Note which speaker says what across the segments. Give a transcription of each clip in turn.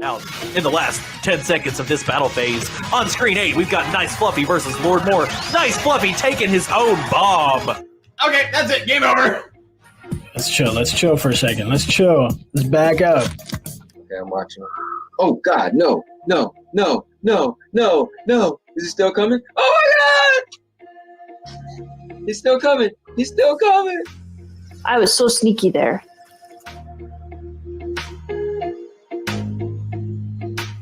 Speaker 1: out in the last 10 seconds of this battle phase. On screen 8, we've got Nice Fluffy versus Lord Moore. Nice Fluffy taking his own bomb.
Speaker 2: Okay, that's it. Game over.
Speaker 3: Let's chill. Let's chill for a second. Let's chill. Let's back up.
Speaker 4: Okay, I'm watching. Oh, God, no. Is he still coming? Oh, my God! He's still coming.
Speaker 5: I was so sneaky there.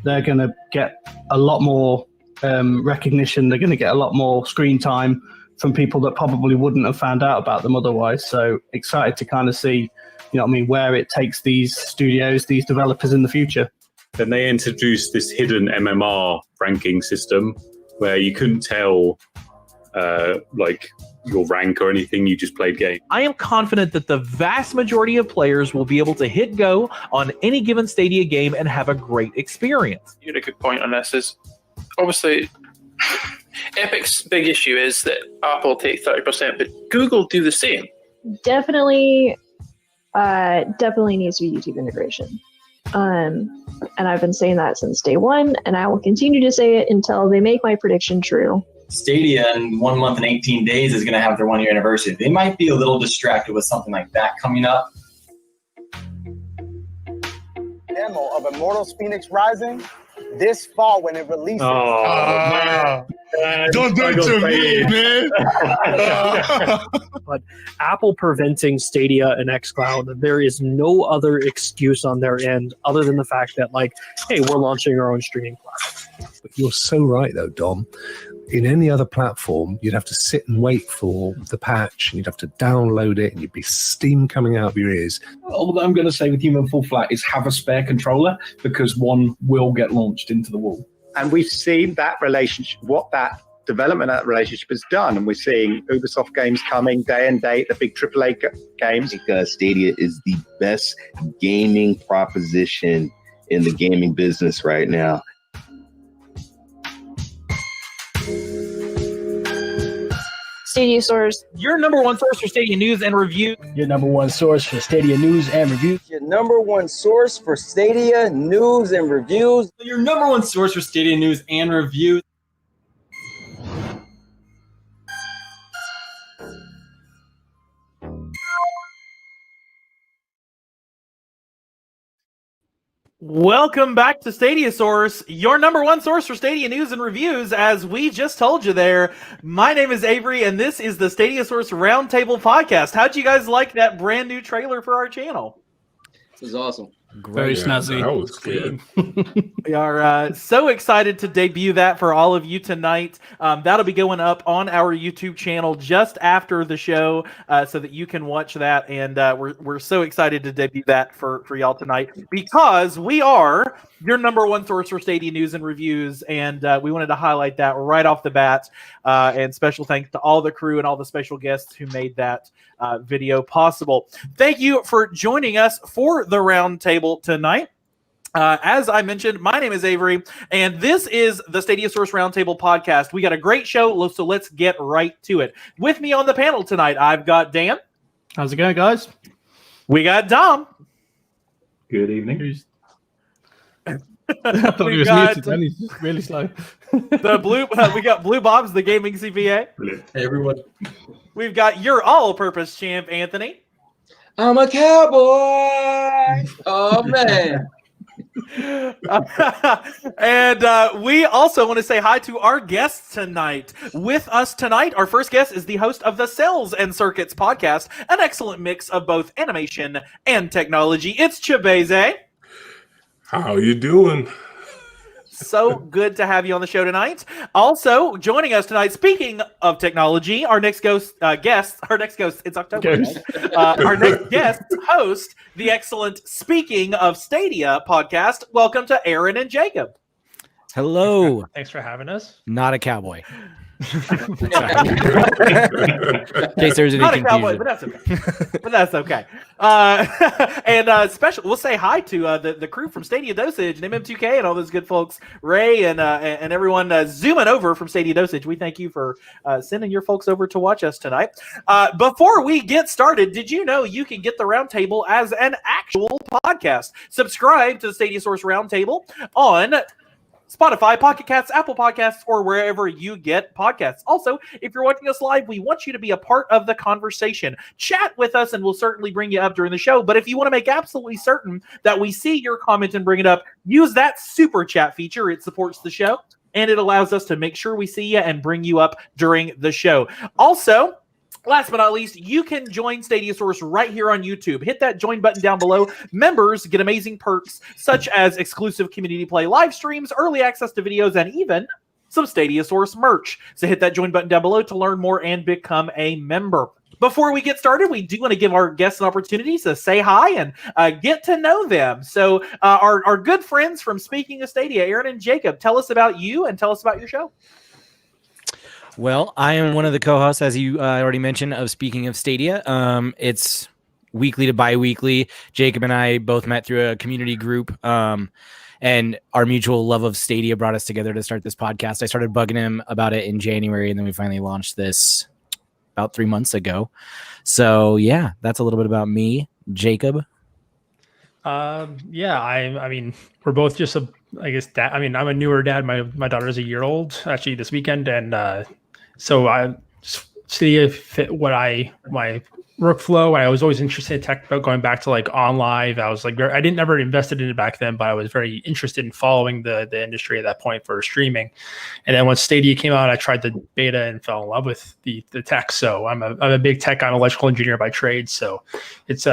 Speaker 3: They're going to get a lot more recognition. They're going to get a lot more screen time from people that probably wouldn't have found out about them otherwise. So excited to kind of see, where it takes these studios, these developers in the future.
Speaker 6: Then they introduced this hidden MMR ranking system where you couldn't tell your rank or anything, you just played game.
Speaker 1: I am confident that the vast majority of players will be able to hit go on any given Stadia game and have a great experience.
Speaker 7: You had a good point on this. Is obviously Epic's big issue is that Apple take 30%, but Google do the same.
Speaker 5: Definitely needs to be YouTube integration. And I've been saying that since day one, and I will continue to say it until they make my prediction true.
Speaker 2: Stadia in 1 month and 18 days is going to have their 1 year anniversary. They might be a little distracted with something like that coming up.
Speaker 8: Demo of Immortals Phoenix Rising this fall when it releases.
Speaker 9: Don't do it to me, man.
Speaker 10: But Apple preventing Stadia and xCloud, there is no other excuse on their end other than the fact that, hey, we're launching our own streaming platform.
Speaker 9: But you're so right, though, Dom. In any other platform, you'd have to sit and wait for the patch, and you'd have to download it, and you'd be steam coming out of your ears.
Speaker 11: All that I'm going to say with Human Fall Flat is have a spare controller, because one will get launched into the wall.
Speaker 12: And we've seen that relationship, what that development of that relationship has done. And we're seeing Ubisoft games coming day and date, the big AAA games.
Speaker 13: I think Stadia is the best gaming proposition in the gaming business right now.
Speaker 5: Stadia source.
Speaker 1: Your number one source for Stadia news and review.
Speaker 3: Your number one source for Stadia news and reviews.
Speaker 4: Your number one source for Stadia news and reviews.
Speaker 2: Your number one source for Stadia news and reviews.
Speaker 1: Welcome back to Stadia Source, your number one source for Stadia news and reviews. As we just told you there, my name is Avery, and this is the Stadia Source Roundtable Podcast. How'd you guys like that brand new trailer for our channel?
Speaker 4: This is awesome.
Speaker 3: Very snazzy.
Speaker 6: That was good.
Speaker 1: We are so excited to debut that for all of you tonight. That'll be going up on our YouTube channel just after the show, so that you can watch that. And we're so excited to debut that for y'all tonight, because we are your number one source for Stadia news and reviews. And we wanted to highlight that right off the bat. And special thanks to all the crew and all the special guests who made that video possible. Thank you for joining us for the roundtable tonight. As I mentioned, my name is Avery, and this is the Stadia Source Roundtable Podcast. We got a great show, so let's get right to it. With me on the panel tonight, I've got Dan.
Speaker 3: How's it going, guys?
Speaker 1: We got Dom.
Speaker 6: Good evening.
Speaker 3: I thought he was muted, then he's just really slow.
Speaker 1: We got Blue Bob's the gaming CPA.
Speaker 6: Brilliant.
Speaker 2: Hey, everyone.
Speaker 1: We've got your all-purpose champ, Anthony.
Speaker 4: I'm a cowboy. Oh, man.
Speaker 1: And we also want to say hi to our guests tonight. With us tonight, our first guest is the host of the Cels and Circuits podcast, an excellent mix of both animation and technology. It's Chibeze.
Speaker 9: How you doing?
Speaker 1: So good to have you on the show tonight. Also joining us tonight, speaking of technology, our next guest, it's October. Our next guest host, the excellent Speaking of Stadia podcast. Welcome to Aaron and Jacob.
Speaker 14: Hello.
Speaker 10: Thanks for having us.
Speaker 14: Not a cowboy. case there's any
Speaker 1: Not a cowboy,
Speaker 14: confusion.
Speaker 1: but that's okay. But that's okay. And special, we'll say hi to the crew from Stadia Dosage and MM2K and all those good folks, Ray and everyone zooming over from Stadia Dosage. We thank you for sending your folks over to watch us tonight. Before we get started, did you know you can get the Roundtable as an actual podcast? Subscribe to the Stadia Source Roundtable on Spotify, Pocket Casts, Apple Podcasts, or wherever you get podcasts. Also, if you're watching us live, we want you to be a part of the conversation. Chat with us, and we'll certainly bring you up during the show. But if you want to make absolutely certain that we see your comment and bring it up, use that super chat feature. It supports the show, and it allows us to make sure we see you and bring you up during the show. Also, last but not least, you can join Stadia Source right here on YouTube. Hit that join button down below. Members get amazing perks such as exclusive community play live streams, early access to videos, and even some Stadia Source merch. So hit that join button down below to learn more and become a member. Before we get started, we do want to give our guests an opportunity to say hi and get to know them. So our good friends from Speaking of Stadia, Aaron and Jacob, tell us about you and tell us about your show.
Speaker 14: Well, I am one of the co-hosts, as you already mentioned, of Speaking of Stadia. It's weekly to bi-weekly. Jacob and I both met through a community group, and our mutual love of Stadia brought us together to start this podcast. I started bugging him about it in January, and then we finally launched this about 3 months ago. So, yeah, that's a little bit about me. Jacob?
Speaker 15: Yeah, I mean, we're both just I'm a newer dad. My daughter's a year old actually this weekend, and so I Stadia fit my workflow. I was always interested in tech, but going back to like on live, I was like, I didn't never invested in it back then, but I was very interested in following the industry at that point for streaming. And then when Stadia came out, I tried the beta and fell in love with the tech. So I'm a big tech. I'm an electrical engineer by trade. So it's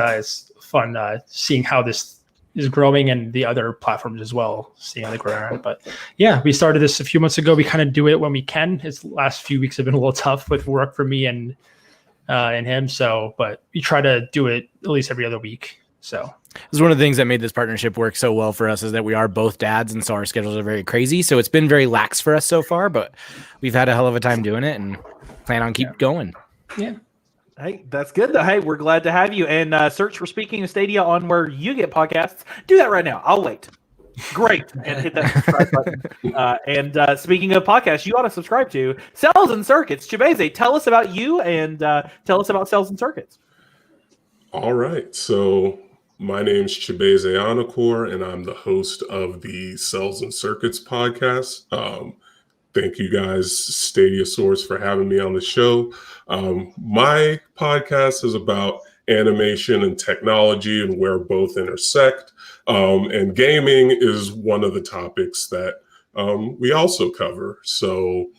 Speaker 15: fun seeing how this is growing and the other platforms as well, seeing how they grow around. But yeah, we started this a few months ago. We kind of do it when we can. Its last few weeks have been a little tough with work for me and him. So, but we try to do it at least every other week. So
Speaker 14: it's one of the things that made this partnership work so well for us is that we are both dads, and so our schedules are very crazy. So it's been very lax for us so far, but we've had a hell of a time doing it and plan on keep going.
Speaker 15: Yeah.
Speaker 1: Hey, that's good though. Hey, we're glad to have you. And search for Speaking of Stadia on where you get podcasts. Do that right now. I'll wait. Great. And hit that subscribe button. And speaking of podcasts, you ought to subscribe to Cels and Circuits. Chibeze, tell us about you and tell us about Cels and Circuits.
Speaker 16: All right. So my name's Chibeze Anakor, and I'm the host of the Cels and Circuits podcast. Thank you guys, Stadia Source, for having me on the show. My podcast is about animation and technology and where both intersect. And gaming is one of the topics that we also cover. So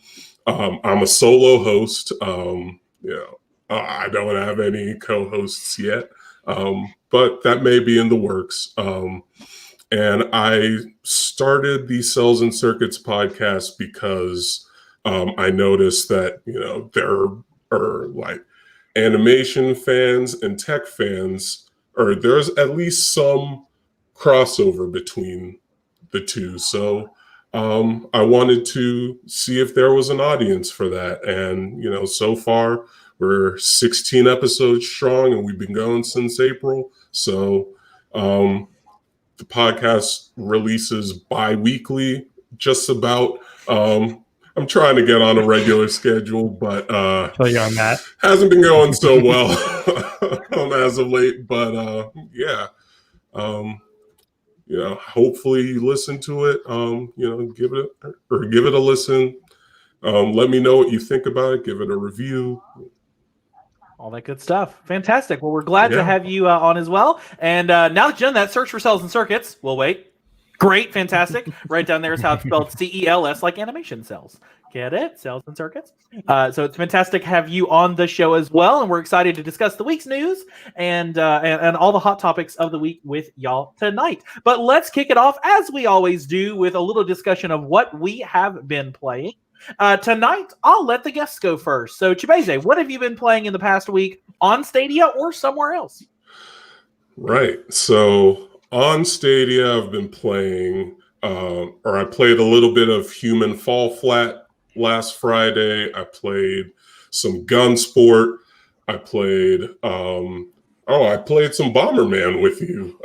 Speaker 16: I'm a solo host. I don't have any co-hosts yet, but that may be in the works. And I started the Cels and Circuits podcast because I noticed that, there are like animation fans and tech fans, or there's at least some crossover between the two. So I wanted to see if there was an audience for that. And, so far we're 16 episodes strong and we've been going since April. So the podcast releases bi-weekly, just about. I'm trying to get on a regular schedule, but
Speaker 15: you on that.
Speaker 16: Hasn't been going so well as of late. But hopefully you listen to it. Give it a listen. Let me know what you think about it. Give it a review.
Speaker 1: All that good stuff. Fantastic. Well, we're glad to have you on as well. And now that you've done that, search for Cels and Circuits. We'll wait. Great. Fantastic. Right down there is how it's spelled CELS, like animation cells. Get it? Cels and Circuits. So it's fantastic to have you on the show as well. And we're excited to discuss the week's news and all the hot topics of the week with y'all tonight. But let's kick it off, as we always do, with a little discussion of what we have been playing. Tonight, I'll let the guests go first. So, Chibeze, what have you been playing in the past week on Stadia or somewhere else?
Speaker 16: Right. So, on Stadia, I've been playing, or I played a little bit of Human Fall Flat last Friday, I played some gun sport. I played I played some Bomberman with you.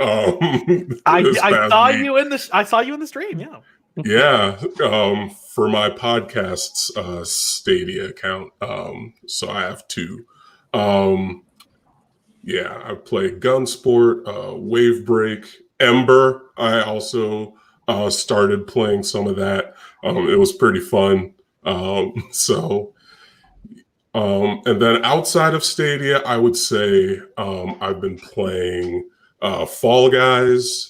Speaker 1: I saw you in the stream, yeah.
Speaker 16: Yeah, for my podcast's Stadia account. So I have two. Yeah, I played Gunsport, Wave Break, Ember. I also started playing some of that. It was pretty fun. And then outside of Stadia, I would say I've been playing Fall Guys.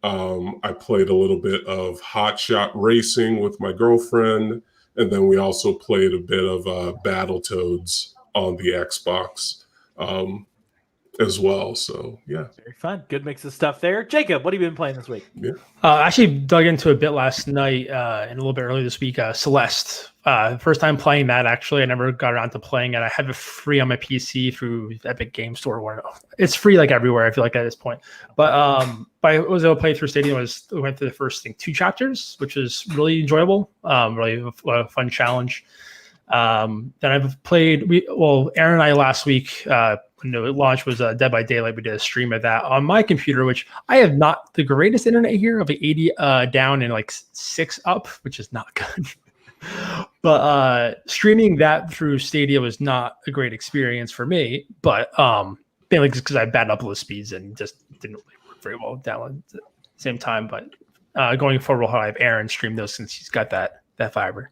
Speaker 16: I played a little bit of Hot Shot Racing with my girlfriend, and then we also played a bit of Battletoads on the Xbox as well. So yeah,
Speaker 1: very fun. Good mix of stuff there. Jacob, what have you been playing this week?
Speaker 16: Yeah,
Speaker 15: I actually dug into a bit last night and a little bit earlier this week. Celeste, first time playing that. Actually, I never got around to playing it. I have it free on my PC through Epic Game Store. Where it's free like everywhere. I feel like at this point, but I was able to play through Stadia. We went through the first 2 chapters, which is really enjoyable. Really a fun challenge. Then I've played. Aaron and I last week. When it launched was Dead by Daylight. We did a stream of that on my computer, which I have not the greatest internet here. Of 80 down and like 6 up, which is not good. But streaming that through Stadia was not a great experience for me. But mainly because I had bad upload speeds and just didn't really work very well down at the same time. But going forward, we'll have Aaron stream those since he's got that fiber.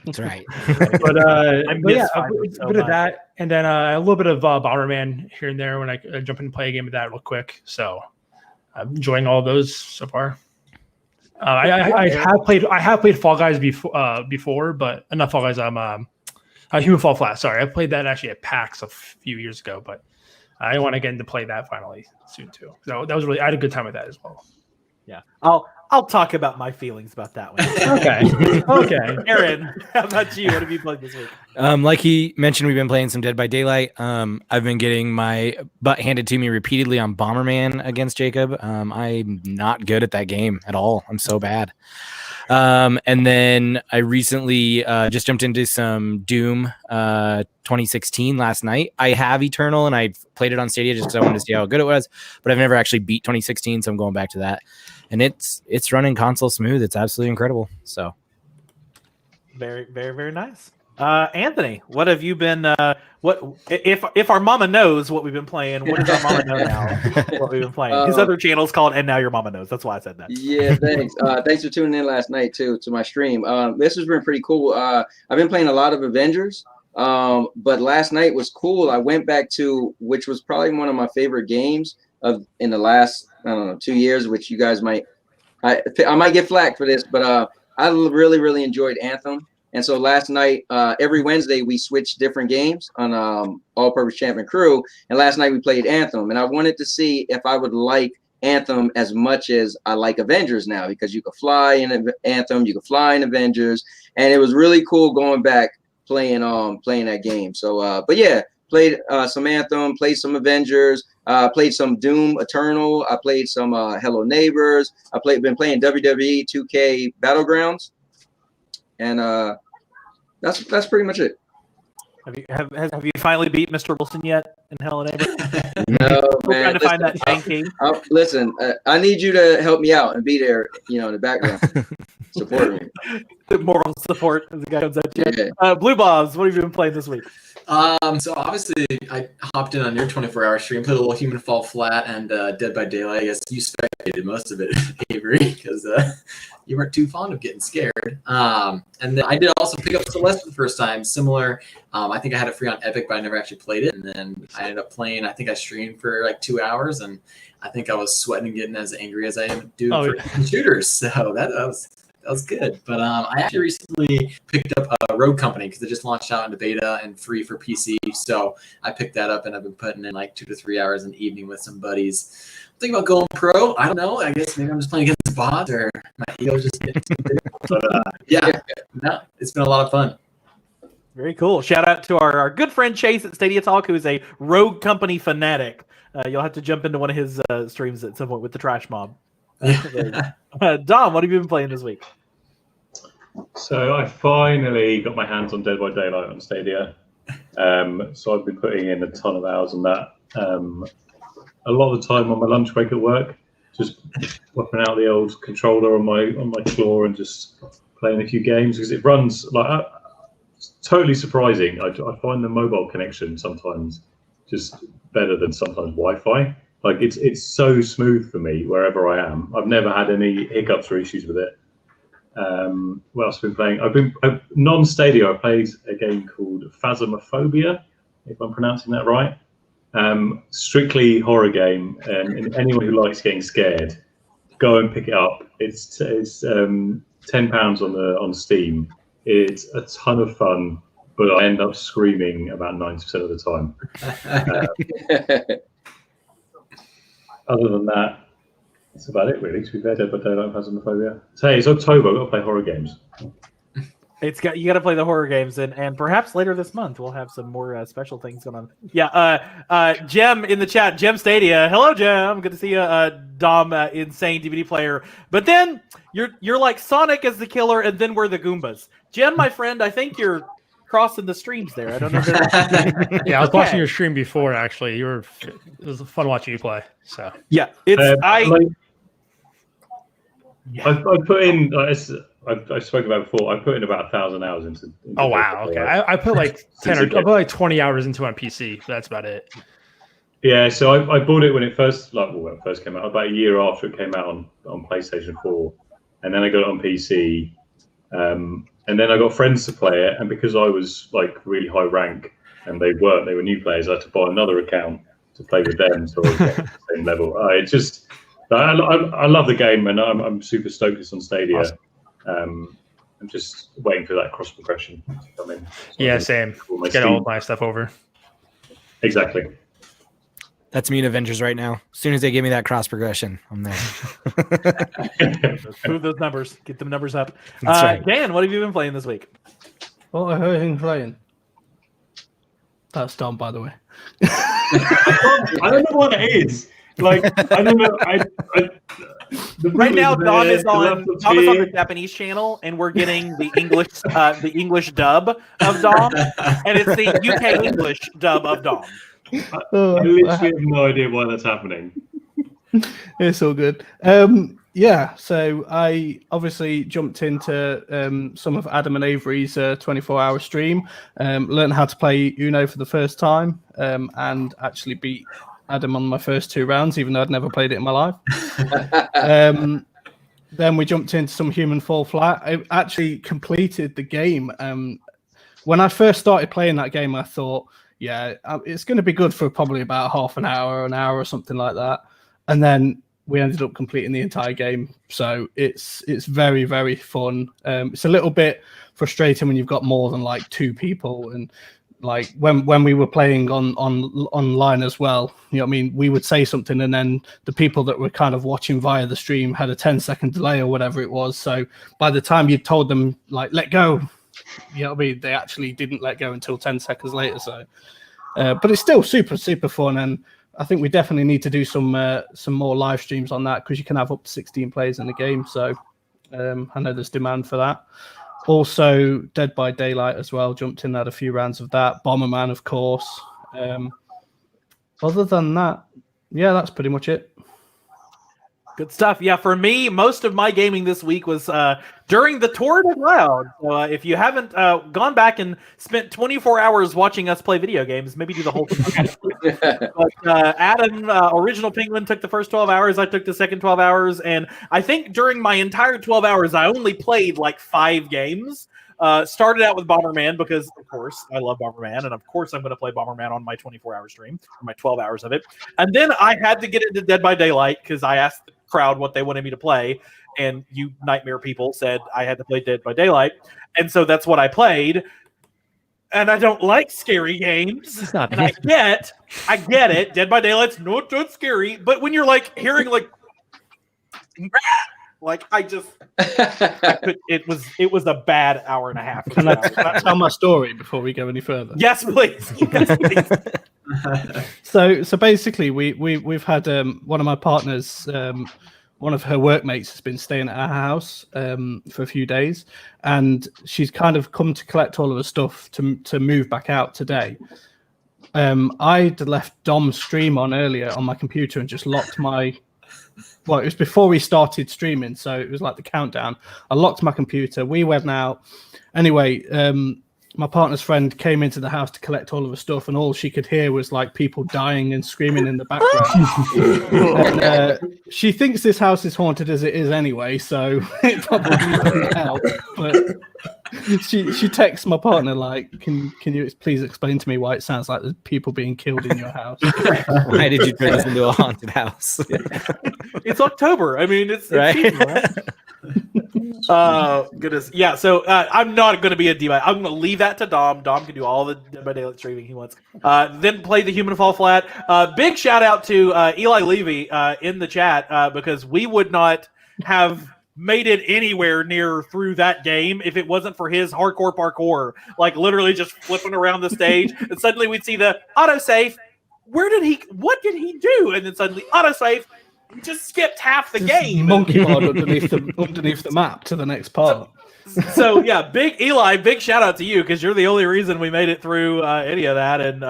Speaker 14: That's right.
Speaker 15: but yeah, a bit of that, and then a little bit of Bomberman here and there when I jump in and play a game of that real quick. So I'm enjoying all of those so far. I have played Fall Guys before, but not Fall Guys. Human Fall Flat. Sorry, I played that actually at PAX a few years ago, but I want to get into play that finally soon too. So that was I had a good time with that as well.
Speaker 1: Yeah, I'll talk about my feelings about that one.
Speaker 15: Okay.
Speaker 1: Aaron, how about you? What have you played this week?
Speaker 14: Like he mentioned, we've been playing some Dead by Daylight. I've been getting my butt handed to me repeatedly on Bomberman against Jacob. I'm not good at that game at all. I'm so bad. And then I recently just jumped into some Doom 2016 last night. I have Eternal and I played it on Stadia just because I wanted to see how good it was, but I've never actually beat 2016, so I'm going back to that. And it's running console smooth. It's absolutely incredible. So
Speaker 1: very, very, very nice. Anthony, what have you been? What if our mama knows what we've been playing? What does our mama know now? What we've been playing? His other channel's called "And Now Your Mama Knows." That's why I said that.
Speaker 4: Yeah, thanks. Thanks for tuning in last night too to my stream. This has been pretty cool. I've been playing a lot of Avengers, but last night was cool. I went back to which was probably one of my favorite games in the last 2 years, which you guys might I might get flack for this, but I really enjoyed Anthem. And so last night, every Wednesday, we switched different games on All-Purpose Champion Crew. And last night we played Anthem. And I wanted to see if I would like Anthem as much as I like Avengers now, because you could fly in Anthem, you could fly in Avengers. And it was really cool going back playing that game. So, but yeah, played some Anthem, played some Avengers, played some Doom Eternal. I played some Hello Neighbors. Been playing WWE 2K Battlegrounds. And that's pretty much it.
Speaker 1: Have you finally beat Mr. Wilson yet in Hell and Neighbor?
Speaker 4: No,
Speaker 1: We're
Speaker 4: man.
Speaker 1: trying to find that tanky.
Speaker 4: Listen, I need you to help me out and be there, in the background, support me.
Speaker 1: The moral support as the guy comes at you.
Speaker 4: Yeah.
Speaker 1: Blue Bobs, what have you been playing this week?
Speaker 17: So obviously I hopped in on your 24-hour stream, played a little Human Fall Flat and Dead by Daylight. I guess you spectated most of it, Avery, because you weren't too fond of getting scared. And then I did also pick up Celeste for the first time. Similar, I think I had it free on Epic, but I never actually played it. And then I ended up playing. I think I streamed for like 2 hours, and I think I was sweating and getting as angry as I do for shooters. So that was good. But I actually recently picked up Rogue Company because it just launched out into beta and free for PC. So I picked that up and I've been putting in like 2 to 3 hours an evening with some buddies. I'm thinking about going pro. I don't know. I guess maybe I'm just playing against bots or my ego just getting too big. But it's been a lot of fun.
Speaker 1: Very cool. Shout out to our good friend Chase at Stadia Talk, who is a Rogue Company fanatic. You'll have to jump into one of his streams at some point with the Trash Mob. Dom, what have you been playing this week?
Speaker 6: So I finally got my hands on Dead by Daylight on Stadia. So I've been putting in a ton of hours on that. A lot of the time on my lunch break at work, just whipping out the old controller on my claw and just playing a few games because it runs like totally surprising. I find the mobile connection sometimes just better than sometimes Wi-Fi. Like it's so smooth for me wherever I am. I've never had any hiccups or issues with it. What else have I been playing? I've been non-Stadia. I played a game called Phasmophobia, if I'm pronouncing that right. Strictly horror game, and anyone who likes getting scared, go and pick it up. It's £10 on Steam. It's a ton of fun, but I end up screaming about 90% of the time. Other than that, that's about it, really. To be fair, Dead by Daylight, Phasmophobia. So hey, it's October. I've got to play horror games.
Speaker 1: You got to play the horror games, and perhaps later this month we'll have some more special things going on. Yeah, Jem in the chat, Jem Stadia. Hello, Jem. Good to see you, Dom, insane DVD player. But then you're like Sonic as the killer, and then we're the Goombas. Jem, my friend, I think you're crossing the streams there. I don't know.
Speaker 15: Yeah, I was watching your stream before. Actually, it was fun watching you play. So
Speaker 1: yeah, it's
Speaker 6: I put in. I spoke about before. I put in about 1,000 hours into
Speaker 15: oh wow, okay. I put like 10 or I put like 20 hours into it on PC. That's about it.
Speaker 6: Yeah, so I bought it when it first when it first came out, about a year after it came out on PlayStation 4, and then I got it on PC, and then I got friends to play it, and because I was like really high rank and they were new players, I had to buy another account to play with them, so I was at the same level. I love the game, and I'm super stoked it's on Stadia. Awesome. I'm just waiting for that cross progression to come in.
Speaker 15: Yeah, same. Get all my stuff over.
Speaker 6: Exactly.
Speaker 14: That's me in Avengers right now. As soon as they give me that cross progression, I'm there.
Speaker 1: Move those numbers. Get them numbers up.
Speaker 14: Right.
Speaker 1: Dan, what have you been playing this week?
Speaker 3: What have I been playing? That's Dom, by the way.
Speaker 6: I don't know what it is. Like I don't know.
Speaker 1: Right now, Dom is on the Japanese channel, and we're getting the English dub of Dom, and it's the UK English dub of Dom.
Speaker 6: I literally have no idea why that's happening.
Speaker 3: It's all good. Yeah, so I obviously jumped into some of Adam and Avery's 24-hour stream, learned how to play Uno for the first time, and actually beat Adam on my first 2 rounds, even though I'd never played it in my life. Then we jumped into some Human Fall Flat. I actually completed the game. When I first started playing that game, I thought, yeah, it's going to be good for probably about half an hour or something like that. And then we ended up completing the entire game. So it's very, very fun. It's a little bit frustrating when you've got more than like 2 people, and like when we were playing online as well, you know what I mean, we would say something and then the people that were kind of watching via the stream had a 10-second delay or whatever it was. So by the time you told them like let go, you know what I mean, they actually didn't let go until 10 seconds later. So but it's still super, super fun, and I think we definitely need to do some more live streams on that, because you can have up to 16 players in the game. So I know there's demand for that. Also, Dead by Daylight as well. Jumped in, had a few rounds of that. Bomberman, of course. Other than that, yeah, that's pretty much it.
Speaker 1: Good stuff. Yeah, for me, most of my gaming this week was during the Tour de Cloud. So if you haven't gone back and spent 24 hours watching us play video games, maybe do the whole thing. But Adam, Original Penguin, took the first 12 hours. I took the second 12 hours. And I think during my entire 12 hours, I only played like 5 games. Started out with Bomberman because, of course, I love Bomberman, and of course I'm going to play Bomberman on my 24-hour stream, or my 12 hours of it. And then I had to get into Dead by Daylight because I asked the crowd what they wanted me to play, and you nightmare people said I had to play Dead by Daylight, and so that's what I played. And I don't like scary games.
Speaker 14: It's not.
Speaker 1: And I get it. Dead by Daylight's not that scary, but when you're like hearing like I just it was a bad hour and a half.
Speaker 3: Can I tell my story before we go any further?
Speaker 1: Yes, please. Yes, please.
Speaker 3: So basically, we've had one of my partners one of her workmates has been staying at her house for a few days, and she's kind of come to collect all of her stuff to move back out today. I'd left Dom's stream on earlier on my computer and just locked my. Well, it was before we started streaming, so it was like the countdown. I locked my computer. We went out. Anyway, my partner's friend came into the house to collect all of her stuff, and all she could hear was like people dying and screaming in the background. And, she thinks this house is haunted as it is anyway, so it probably doesn't help. But she texts my partner like, "Can you please explain to me why it sounds like there's people being killed in your house?"
Speaker 14: Why did you turn this into a haunted house?
Speaker 1: It's October. I mean, it's
Speaker 14: Right?
Speaker 1: seasonal, right? Goodness. Yeah, so I'm not going to be a DB. I'm going to leave that to Dom. Dom can do all the Dead by Daylight streaming he wants. Then play the Human Fall Flat. Big shout out to Eli Levy in the chat because we would not have made it anywhere near through that game if it wasn't for his hardcore parkour. Like literally just flipping around the stage, and suddenly we'd see the autosave. What did he do? And then suddenly autosave. We just skipped half the game.
Speaker 3: Monkey board underneath the map to the next part.
Speaker 1: So yeah, big Eli, big shout out to you because you're the only reason we made it through any of that. And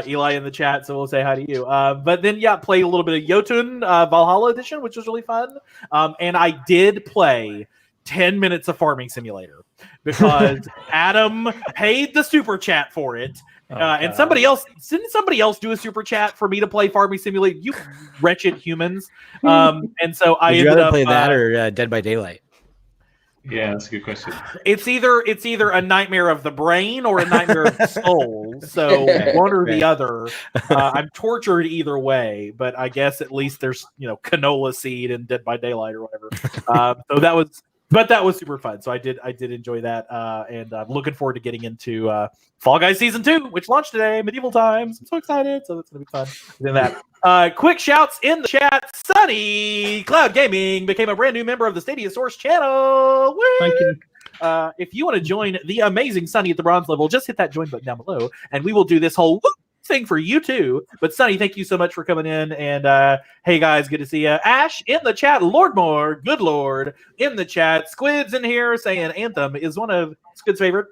Speaker 1: Eli in the chat, so we'll say hi to you. But then yeah, played a little bit of Jotun Valhalla edition, which was really fun. And I did play 10 minutes of Farming Simulator because Adam paid the super chat for it. And somebody else didn't do a super chat for me to play Farming Simulator? You wretched humans! And so I
Speaker 14: Would you
Speaker 1: ended
Speaker 14: rather
Speaker 1: up
Speaker 14: play that or Dead by Daylight?
Speaker 6: Yeah, that's a good question.
Speaker 1: It's either a nightmare of the brain or a nightmare of the soul. So one or the other. I'm tortured either way, but I guess at least there's canola seed in Dead by Daylight or whatever. So that was super fun. So I did enjoy that, and I'm looking forward to getting into Fall Guys Season 2, which launched today, Medieval Times. I'm so excited. So that's gonna be fun. Then that. Quick shouts in the chat. Sunny Cloud Gaming became a brand new member of the Stadia Source channel. Woo!
Speaker 3: Thank you.
Speaker 1: If you want to join the amazing Sunny at the bronze level, just hit that join button down below, and we will do this whole thing for you too. But Sunny, thank you so much for coming in, and hey guys, good to see you. Ash in the chat, Lord Moore, good Lord in the chat. Squid's in here saying Anthem is one of Squid's favorite,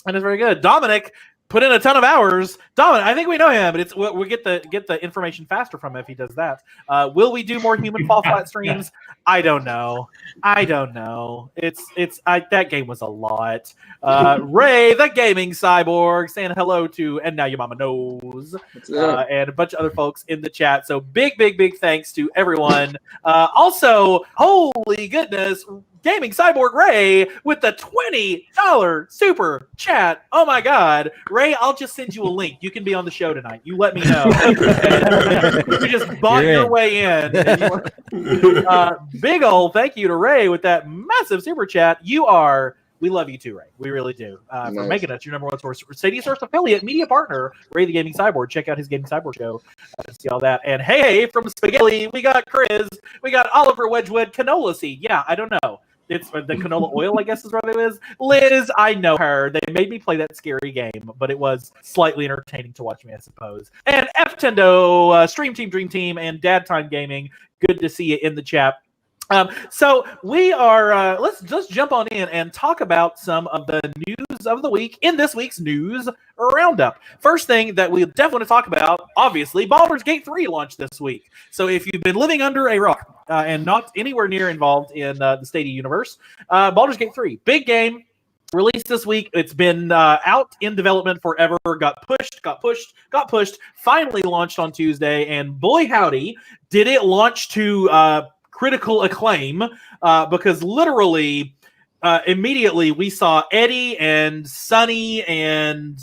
Speaker 1: and it's very good. Dominic put in a ton of hours. Dominic, I think we know him, but we'll get the information faster from him if he does that. Will we do more Human Fall Flat streams? I don't know. That game was a lot. Ray, the gaming cyborg, saying hello to, and now your mama knows, and a bunch of other folks in the chat. So big thanks to everyone. Also, holy goodness, Gaming Cyborg Ray with the $20 super chat. Oh my God, Ray! I'll just send you a link. You can be on the show tonight. You let me know. You just bought your way in. Big ol' thank you to Ray with that massive super chat. We love you too, Ray. We really do. For making us your number one source, Stadia Source affiliate, media partner, Ray the Gaming Cyborg. Check out his Gaming Cyborg show to see all that. And hey, from Spaghetti, we got Chris, we got Oliver Wedgwood, canola seed. Yeah, I don't know. It's the canola oil, I guess is what it is. Liz, I know her. They made me play that scary game, but it was slightly entertaining to watch me, I suppose. And F-Tendo, Stream Team, Dream Team, and Dad Time Gaming. Good to see you in the chat. So we are, let's just jump on in and talk about some of the news of the week in this week's news roundup. First thing that we definitely want to talk about, obviously, Baldur's Gate 3 launched this week. So if you've been living under a rock and not anywhere near involved in the Stadia universe, Baldur's Gate 3, big game. Released this week. It's been out in development forever. Got pushed. Finally launched on Tuesday, and boy howdy, did it launch to critical acclaim, because literally immediately we saw Eddie and Sunny and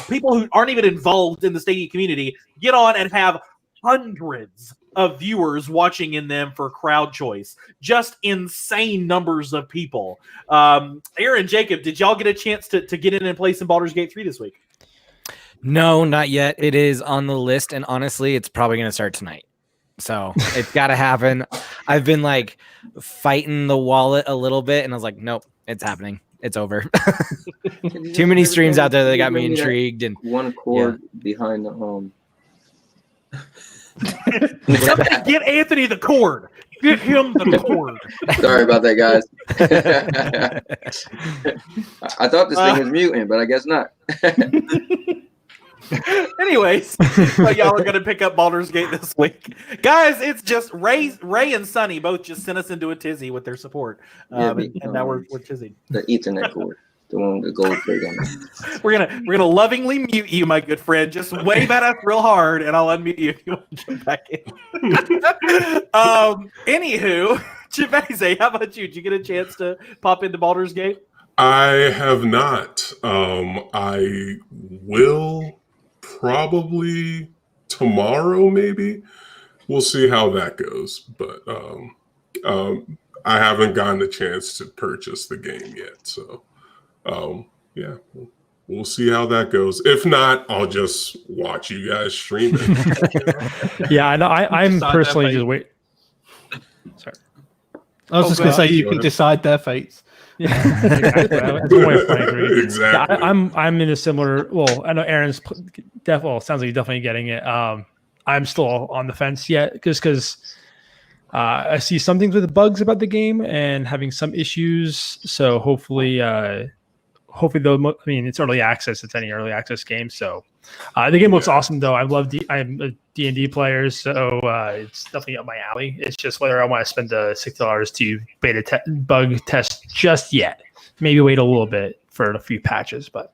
Speaker 1: people who aren't even involved in the Stadia community get on and have hundreds of viewers watching in them for crowd choice. Just insane numbers of people. Aaron, Jacob, did y'all get a chance to get in and play some Baldur's Gate 3 this week?
Speaker 14: No, not yet. It is on the list, and honestly, it's probably going to start tonight. So it's got to happen. I've been like fighting the wallet a little bit, and I was like, nope, it's happening. It's over. Too many streams out there that got me intrigued. And
Speaker 4: one chord behind the
Speaker 1: Somebody get Anthony the cord. Get him the cord.
Speaker 4: Sorry about that, guys. I thought this thing was mutant, but I guess not.
Speaker 1: Anyways, so y'all are gonna pick up Baldur's Gate this week, guys. It's just Ray and Sonny both just sent us into a tizzy with their support, and now we're tizzy.
Speaker 4: The Ethernet cord, the one with the gold plate on it.
Speaker 1: We're gonna lovingly mute you, my good friend. Just wave at us real hard, and I'll unmute you if you want to jump back in. Anywho, Chivese, how about you? Did you get a chance to pop into Baldur's Gate?
Speaker 16: I have not. I will probably tomorrow, maybe. We'll see how that goes. But I haven't gotten a chance to purchase the game yet. So, yeah, we'll see how that goes. If not, I'll just watch you guys stream it.
Speaker 15: Yeah, I know. I'm personally just wait. Sorry.
Speaker 3: I was just going to say you can decide their fates.
Speaker 15: Yeah, exactly. That's one way of playing through it.
Speaker 16: Exactly.
Speaker 15: Yeah, I'm in a similar. Well, I know Aaron's sounds like he's definitely getting it. I'm still on the fence yet, just because I see some things with the bugs about the game and having some issues. So hopefully, it's early access. It's any early access game. So the game looks awesome, though. I'm a D&D player, so it's definitely up my alley. It's just whether I want to spend the $60 to beta bug test just yet. Maybe wait a little bit for a few patches, but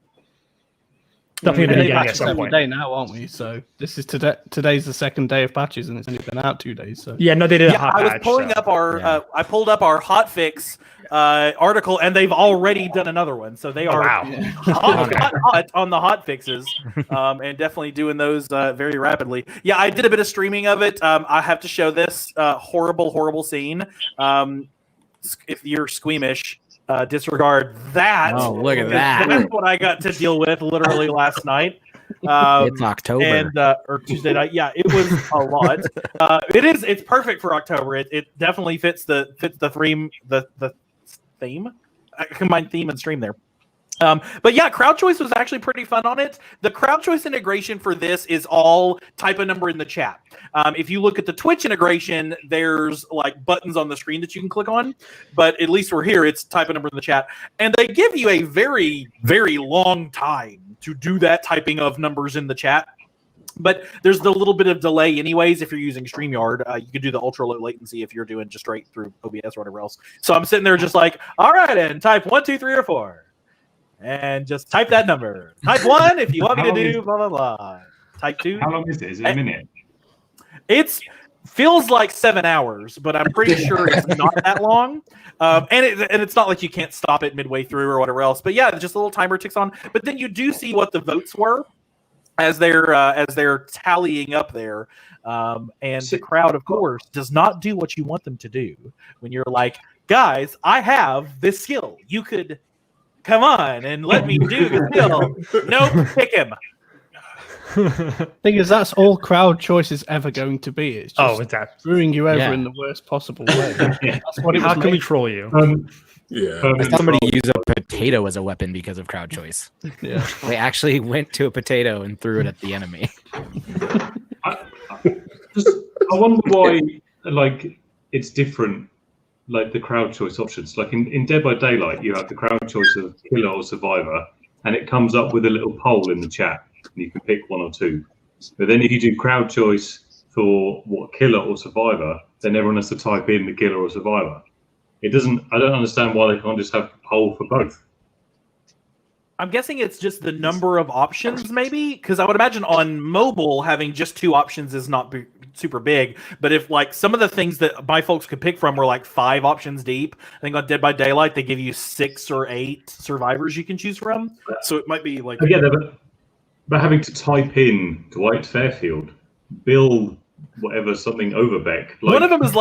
Speaker 15: definitely going to get at some point.
Speaker 3: Day now, aren't we? So this is today's the second day of patches, and it's only been out 2 days. So
Speaker 15: yeah, no, they did a hot
Speaker 1: patch.
Speaker 15: I
Speaker 1: pulled up our hotfix article, and they've already done another one. So they are hot on the hot fixes, and definitely doing those very rapidly. Yeah, I did a bit of streaming of it. I have to show this horrible scene. If you're squeamish, disregard that.
Speaker 14: Oh, look at that.
Speaker 1: That's what I got to deal with literally last night.
Speaker 14: It's October.
Speaker 1: And or Tuesday night. Yeah, it was a lot. It's perfect for October. It definitely fits the theme, the theme. I combined theme and stream there. But yeah, crowd choice was actually pretty fun on it. The crowd choice integration for this is all type a number in the chat. If you look at the Twitch integration, there's like buttons on the screen that you can click on, but at least we're here, it's type a number in the chat. And they give you a very, very long time to do that typing of numbers in the chat. But there's the little bit of delay anyways if you're using StreamYard. You can do the ultra low latency if you're doing just straight through OBS or whatever else. So I'm sitting there just like, all right, and type 1, 2, 3, or 4. And just type that number. Type 1 if you want me to do blah, blah, blah. Type 2.
Speaker 18: How long is it? Is it a minute?
Speaker 1: It feels like 7 hours, but I'm pretty sure it's not that long. And it's not like you can't stop it midway through or whatever else. But yeah, just a little timer ticks on. But then you do see what the votes were as they're tallying up there. And the crowd, of course, does not do what you want them to do. When you're like, guys, I have this skill. You could come on and let me do the skill. Nope, pick him.
Speaker 3: Thing is, that's all crowd choice is ever going to be. It's just screwing you over in the worst possible way. That's what it
Speaker 15: How
Speaker 3: was
Speaker 15: can we
Speaker 3: made.
Speaker 15: troll you?
Speaker 14: I saw somebody use a potato as a weapon because of crowd choice.
Speaker 3: Yeah.
Speaker 14: They actually went to a potato and threw it at the enemy.
Speaker 18: I wonder why, it's different, the crowd choice options. Like in Dead by Daylight, you have the crowd choice of killer or survivor, and it comes up with a little poll in the chat, and you can pick 1 or 2. But then if you do crowd choice for killer or survivor, then everyone has to type in the killer or survivor. I don't understand why they can't just have a poll for both.
Speaker 1: I'm guessing it's just the number of options, maybe, because I would imagine on mobile having just 2 options is not super big. But if some of the things that my folks could pick from were 5 options deep, I think on Dead by Daylight they give you 6 or 8 survivors you can choose from. So it might be like
Speaker 18: but having to type in Dwight Fairfield, Bill, whatever, something Overbeck.
Speaker 1: One of them is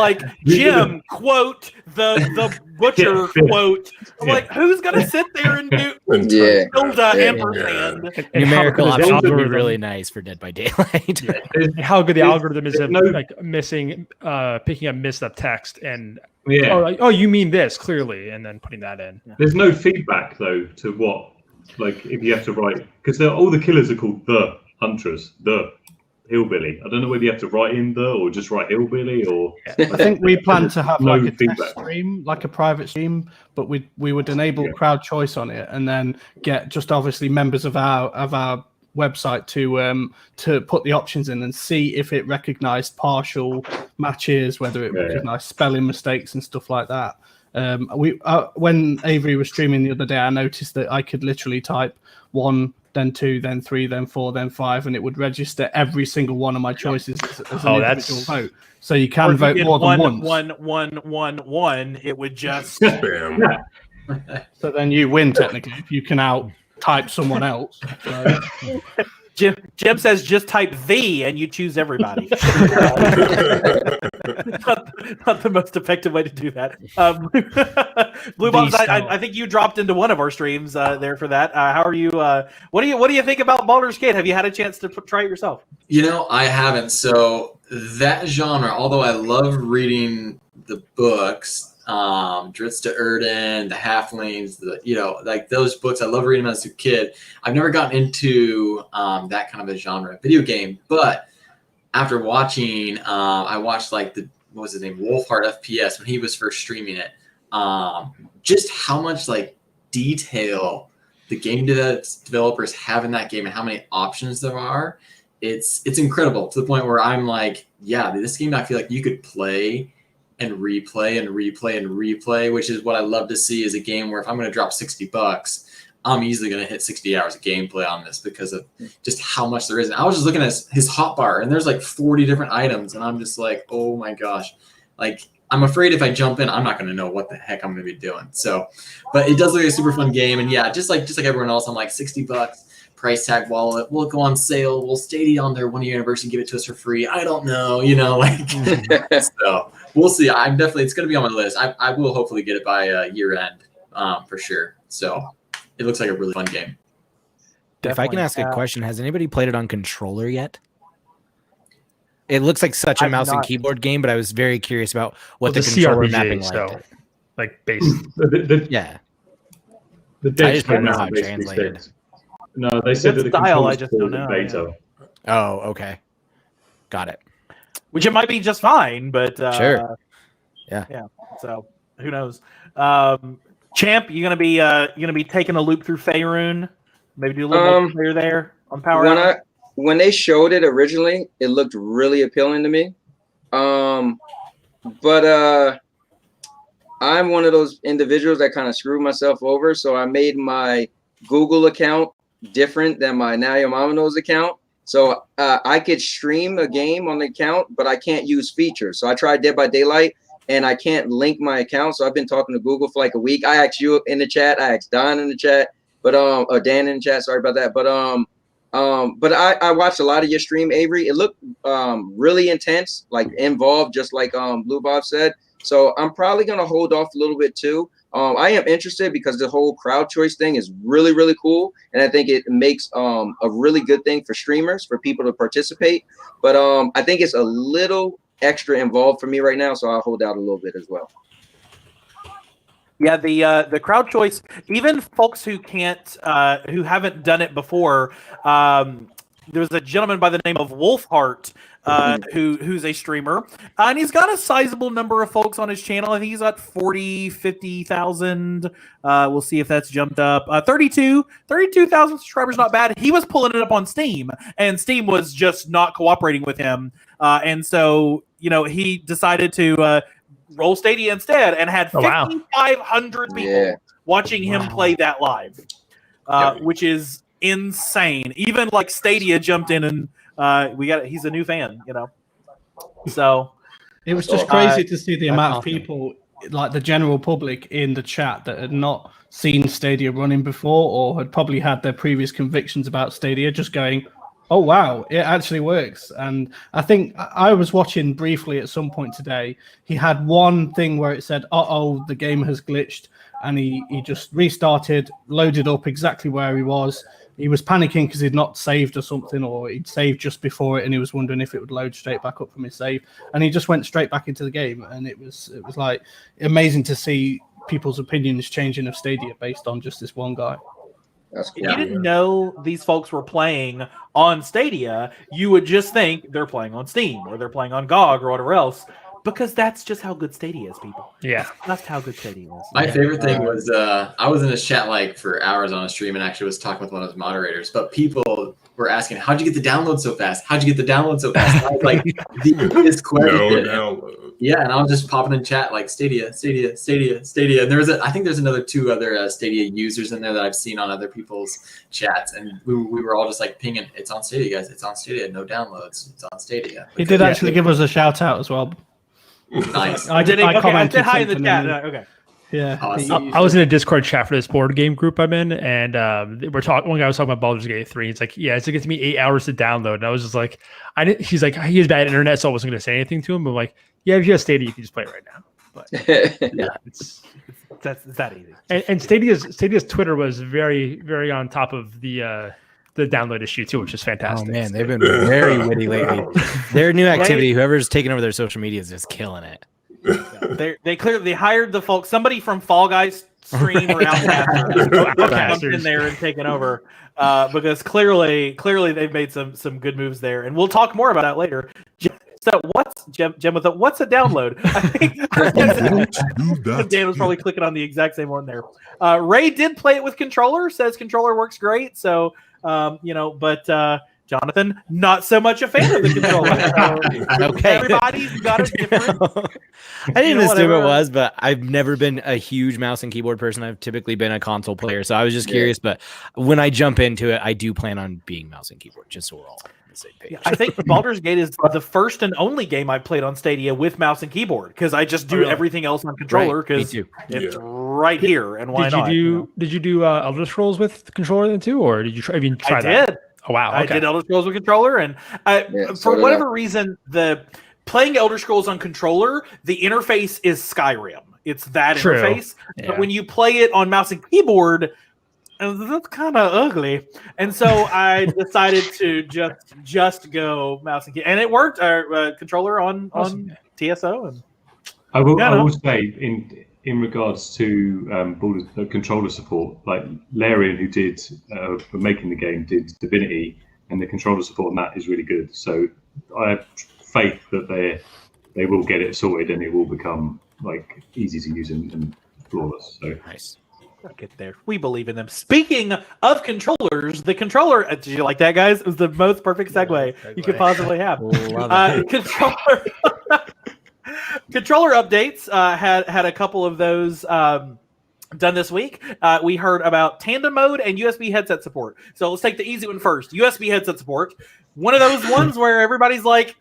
Speaker 1: Jim, quote, the butcher, quote. I'm like, who's going to sit there and do ampersand?
Speaker 14: Numerical options would be really nice for Dead by Daylight.
Speaker 15: How good the algorithm is at missing, picking up missed up text and you mean this, clearly, and then putting that in.
Speaker 18: There's no feedback, though, to what, if you have to write, because all the killers are called the Huntress, the hillbilly. I don't know whether you have to write in the or just write hillbilly or.
Speaker 3: I think we plan to have
Speaker 18: no
Speaker 3: like a
Speaker 18: feedback.
Speaker 3: test stream, like a private stream, but we would enable crowd choice on it, and then get just obviously members of our website to put the options in and see if it recognized partial matches, whether it recognized spelling mistakes and stuff like that. When Avery was streaming the other day, I noticed that I could literally type 1, then 2, then 3, then 4, then 5, and it would register every single one of my choices as an individual vote. So you can vote more than once.
Speaker 1: 1, it would just
Speaker 16: bam.
Speaker 3: So then you win technically if you can out type someone else. So.
Speaker 1: Jim says just type the and you choose everybody. not the most effective way to do that. Blue Bombs, I think you dropped into one of our streams there for that. How are you? What do you think about Baldur's Gate? Have you had a chance to try it yourself?
Speaker 17: You know, I haven't. So that genre, although I love reading the books, Dritz to Erden, the Halflings, like those books. I love reading them as a kid. I've never gotten into that kind of a genre video game, but after watching, I watched like what was his name, Wolfheart FPS when he was first streaming it. Just how much like detail the game developers have in that game and how many options there are. It's incredible to the point where I'm like, yeah, this game I feel like you could play and replay and replay and replay, which is what I love to see is a game where if I'm going to drop $60, I'm easily going to hit 60 hours of gameplay on this because of just how much there is. And I was just looking at his hotbar and there's like 40 different items. And I'm just like, oh my gosh, like I'm afraid if I jump in, I'm not going to know what the heck I'm going to be doing. So, but it does look like a super fun game. And yeah, just like everyone else, I'm like $60. Price tag wallet, we'll go on sale, we'll Stadia on their 1-year anniversary, give it to us for free. I don't know, so we'll see. It's going to be on my list. I will hopefully get it by year end for sure. So it looks like a really fun game.
Speaker 14: If I can ask a question, has anybody played it on controller yet? It looks like such a mouse and keyboard game, but I was very curious about what the controller
Speaker 15: CRPG,
Speaker 14: mapping
Speaker 15: like based.
Speaker 14: Yeah.
Speaker 18: The
Speaker 14: I just don't know
Speaker 18: now
Speaker 14: how it
Speaker 18: basically
Speaker 14: translated.
Speaker 18: said- No, they said that the
Speaker 1: style, I
Speaker 18: controls
Speaker 1: just
Speaker 18: called
Speaker 1: don't know,
Speaker 18: beta.
Speaker 14: Oh, okay. Got it.
Speaker 1: Which it might be just fine, but
Speaker 14: Sure. Yeah.
Speaker 1: So who knows? Champ, you gonna be taking a loop through Faerun? Maybe do a little multiplayer there on Power Hour?
Speaker 4: When they showed it originally, it looked really appealing to me. But I'm one of those individuals that kind of screwed myself over, so I made my Google account different than my Now Your Mama Knows account. So I could stream a game on the account, but I can't use features. So I tried Dead by Daylight and I can't link my account. So I've been talking to Google for like a week. I asked you in the chat, I asked Don in the chat, but or Dan in the chat, sorry about that. But I watched a lot of your stream, Avery. It looked really intense, like involved, just like Blue Bob said. So I'm probably gonna hold off a little bit too. I am interested because the whole crowd choice thing is really, really cool. And I think it makes a really good thing for streamers, for people to participate. But I think it's a little extra involved for me right now. So I'll hold out a little bit as well.
Speaker 1: Yeah, the crowd choice, even folks who can't, who haven't done it before, there's a gentleman by the name of Wolfheart, who's a streamer, and he's got a sizable number of folks on his channel. I think he's got 50,000. We'll see if that's jumped up. 32,000 subscribers, not bad. He was pulling it up on Steam, and Steam was just not cooperating with him. And so, he decided to roll Stadia instead and had 5,500 people watching him play that live, which is insane. Even like Stadia jumped in and he's a new fan, so
Speaker 3: it was just crazy to see the amount of people, like the general public in the chat, that had not seen Stadia running before or had probably had their previous convictions about Stadia, just going, oh wow, it actually works. And I think I was watching briefly at some point today, he had one thing where it said, the game has glitched, and he just restarted, loaded up exactly where he was. He was panicking because he'd not saved or something, or he'd saved just before it, and he was wondering if it would load straight back up from his save. And he just went straight back into the game, and it was like amazing to see people's opinions changing of Stadia based on just this one guy.
Speaker 4: That's cool.
Speaker 1: If you didn't know these folks were playing on Stadia, you would just think they're playing on Steam or they're playing on GOG or whatever else, because that's just how good Stadia is, people.
Speaker 15: Yeah.
Speaker 1: That's how good Stadia is.
Speaker 17: My favorite thing was I was in a chat like for hours on a stream and actually was talking with one of those moderators, but people were asking, how'd you get the download so fast? How'd you get the download so fast? And I was like, this question.
Speaker 16: No download.
Speaker 17: Yeah, and I was just popping in chat like Stadia, Stadia, Stadia, Stadia. And I think there's another 2 other Stadia users in there that I've seen on other people's chats, and we were all just like pinging, it's on Stadia, guys, it's on Stadia, no downloads, it's on Stadia.
Speaker 3: He did actually give us a shout out as well.
Speaker 17: Nice.
Speaker 3: I did. I commented
Speaker 1: hi in the
Speaker 3: something
Speaker 1: chat.
Speaker 3: and then-
Speaker 1: Okay.
Speaker 3: Yeah.
Speaker 15: I was in a Discord chat for this board game group I'm in, and we're talking. One guy was talking about Baldur's Gate 3. He's like, "Yeah, it's gonna take me 8 hours to download." And I was just like, "I didn't." He's like, "He has bad internet, so I wasn't gonna say anything to him." But I'm like, "Yeah, if you have Stadia, you can just play it right now." But yeah, it's
Speaker 1: that easy.
Speaker 15: And Stadia's Twitter was very, very on top of the download issue too, which is fantastic.
Speaker 14: Oh man, they've been very witty lately. Their new activity, whoever's taking over their social media, is just killing it.
Speaker 1: They clearly hired the folks, somebody from Fall Guys stream or Outcaster in there and taken over, because clearly they've made some good moves there, and we'll talk more about that later. So what's what's a download? I think Dan was probably clicking on the exact same one there. Ray did play it with controller, says controller works great. So but Jonathan, not so much a fan of the controller. So
Speaker 14: okay,
Speaker 1: everybody's got a different.
Speaker 14: I didn't assume it was, but I've never been a huge mouse and keyboard person. I've typically been a console player, so I was just curious. But when I jump into it, I do plan on being mouse and keyboard, just so we're all on the same page.
Speaker 1: I think Baldur's Gate is the first and only game I've played on Stadia with mouse and keyboard, because I just do everything else on controller because it's right here. And why not?
Speaker 15: Did you do Elder Scrolls with controller then too, or did you try? Try that?
Speaker 1: Did.
Speaker 15: Oh wow!
Speaker 1: I did Elder Scrolls with controller, and for whatever reason, playing Elder Scrolls on controller, the interface is Skyrim. It's that interface.
Speaker 15: Yeah.
Speaker 1: But when you play it on mouse and keyboard, that's kind of ugly. And so I decided to just go mouse and keyboard, and it worked. Controller on TSO, and
Speaker 18: I will say in regards to controller support, like Larian, who did for making the game, did Divinity, and the controller support on that is really good. So I have faith that they will get it sorted and it will become like easy to use and flawless. So
Speaker 14: nice.
Speaker 1: I'll get there. We believe in them. Speaking of controllers, the controller. Did you like that, guys? It was the most perfect segue you could possibly have. Controller. Controller updates had a couple of those done this week. We heard about tandem mode and USB headset support. So let's take the easy one first. USB headset support. One of those ones where everybody's like,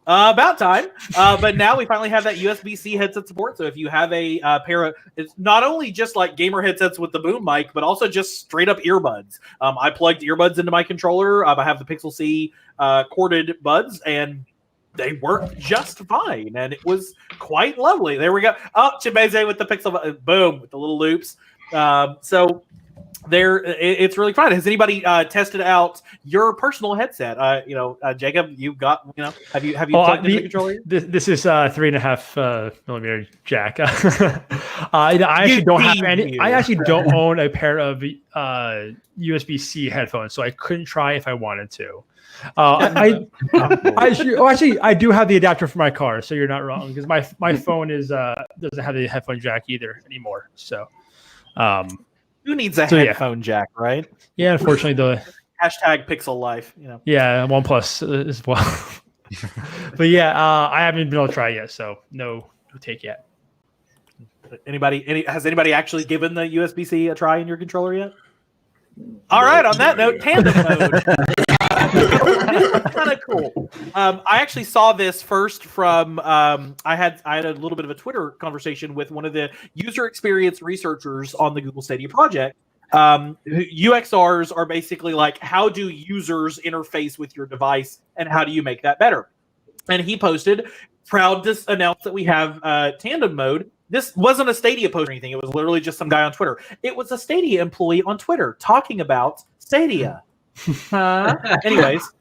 Speaker 1: about time. But now we finally have that USB-C headset support. So if you have a pair of, it's not only just like gamer headsets with the boom mic, but also just straight up earbuds. I plugged earbuds into my controller. I have the Pixel C corded buds, and they worked just fine, and it was quite lovely. There we go. Oh, Chibeze with the Pixel, boom, with the little loops. So there, it's really fun. Has anybody tested out your personal headset? Jacob, you got, have you plugged into the controller?
Speaker 15: This is 3.5 millimeter jack. I actually don't have any. I actually don't own a pair of USB-C headphones, so I couldn't try if I wanted to. I do have the adapter for my car, so you're not wrong, because my phone is doesn't have the headphone jack either anymore. So,
Speaker 1: who needs a headphone jack, right?
Speaker 15: Yeah, unfortunately, the
Speaker 1: hashtag Pixel Life.
Speaker 15: Yeah, OnePlus as well. But yeah, I haven't been able to try it yet, so no take yet.
Speaker 1: Has anybody actually given the USB-C a try in your controller yet? All right. On that note, tandem mode. This is kind of cool. I actually saw this first from I had a little bit of a Twitter conversation with one of the user experience researchers on the Google Stadia project. UXRs are basically like, how do users interface with your device, and how do you make that better? And he posted, proud to announce that we have tandem mode. This wasn't a Stadia post or anything. It was literally just some guy on Twitter. It was a Stadia employee on Twitter talking about Stadia. Anyways, I'm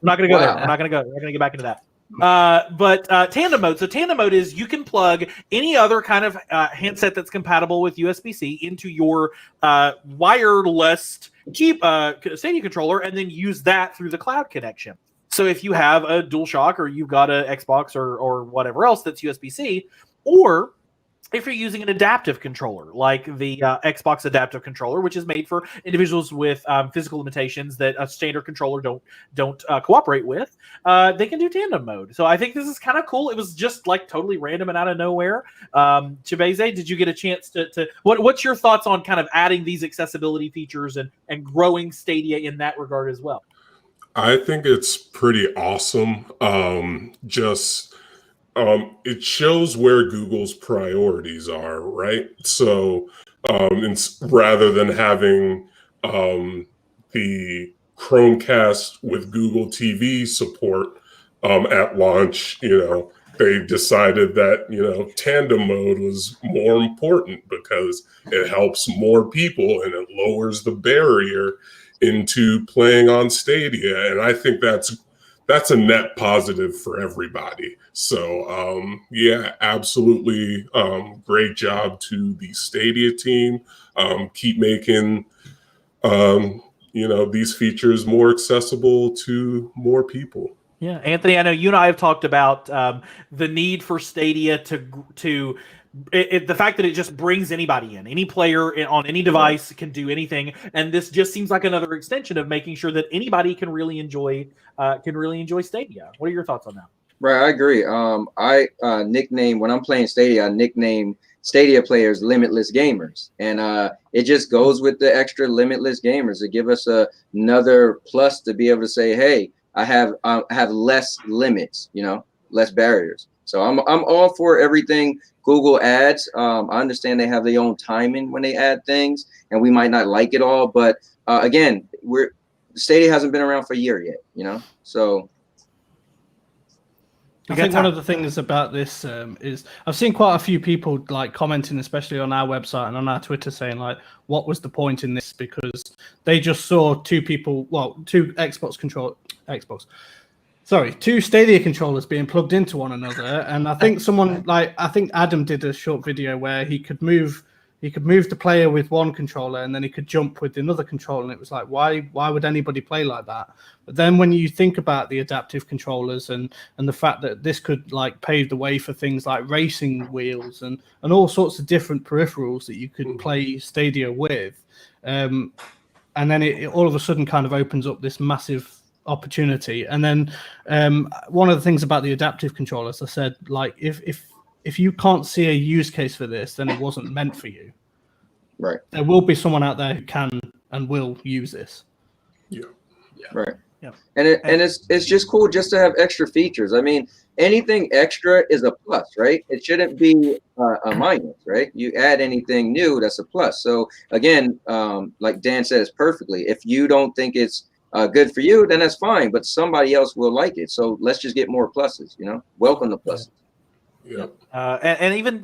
Speaker 1: not going to go there. We're not going to go. We're going to get back into that. But tandem mode. So tandem mode is you can plug any other kind of handset that's compatible with USB-C into your wireless cheap Stadia controller, and then use that through the cloud connection. So if you have a DualShock or you've got an Xbox or whatever else that's USB-C, or if you're using an adaptive controller, like the Xbox adaptive controller, which is made for individuals with physical limitations that a standard controller don't cooperate with, they can do tandem mode. So I think this is kind of cool. It was just like totally random and out of nowhere. Chibeze, did you get a chance to what's your thoughts on kind of adding these accessibility features and growing Stadia in that regard as well?
Speaker 16: I think it's pretty awesome. It shows where Google's priorities are, right? So rather than having the Chromecast with Google TV support at launch, they decided that, tandem mode was more important because it helps more people and it lowers the barrier into playing on Stadia. And I think that's a net positive for everybody. So yeah, absolutely. Great job to the Stadia team. Keep making, these features more accessible to more people.
Speaker 1: Yeah, Anthony, I know you and I have talked about the need for Stadia the fact that it just brings anybody in, any player on any device can do anything, and this just seems like another extension of making sure that anybody can really enjoy Stadia. What are your thoughts on that?
Speaker 4: Right, I agree. I nickname when I'm playing Stadia, I nickname Stadia players limitless gamers, and it just goes with the extra limitless gamers to give us another plus to be able to say, hey, I have less limits, less barriers. So I'm all for everything Google adds. I understand they have their own timing when they add things, and we might not like it all. But again, Stadia hasn't been around for a year yet, So
Speaker 3: I think one of the things about this is I've seen quite a few people like commenting, especially on our website and on our Twitter, saying like, "What was the point in this?" Because they just saw two Stadia controllers being plugged into one another, and I think I think Adam did a short video where he could move the player with one controller and then he could jump with another controller, and it was like, why would anybody play like that? But then when you think about the adaptive controllers and the fact that this could like pave the way for things like racing wheels and all sorts of different peripherals that you could play Stadia with, and then it all of a sudden kind of opens up this massive opportunity. And then one of the things about the adaptive controllers, I said, like, if you can't see a use case for this, then it wasn't meant for you.
Speaker 4: Right.
Speaker 3: There will be someone out there who can and will use this.
Speaker 16: Yeah.
Speaker 4: Right.
Speaker 1: Yeah.
Speaker 4: And it's just cool just to have extra features. I mean, anything extra is a plus, right? It shouldn't be a minus, right? You add anything new, that's a plus. So again, like Dan says perfectly, if you don't think it's good for you, then that's fine, but somebody else will like it. So let's just get more pluses, welcome the pluses.
Speaker 16: Yeah.
Speaker 1: And even,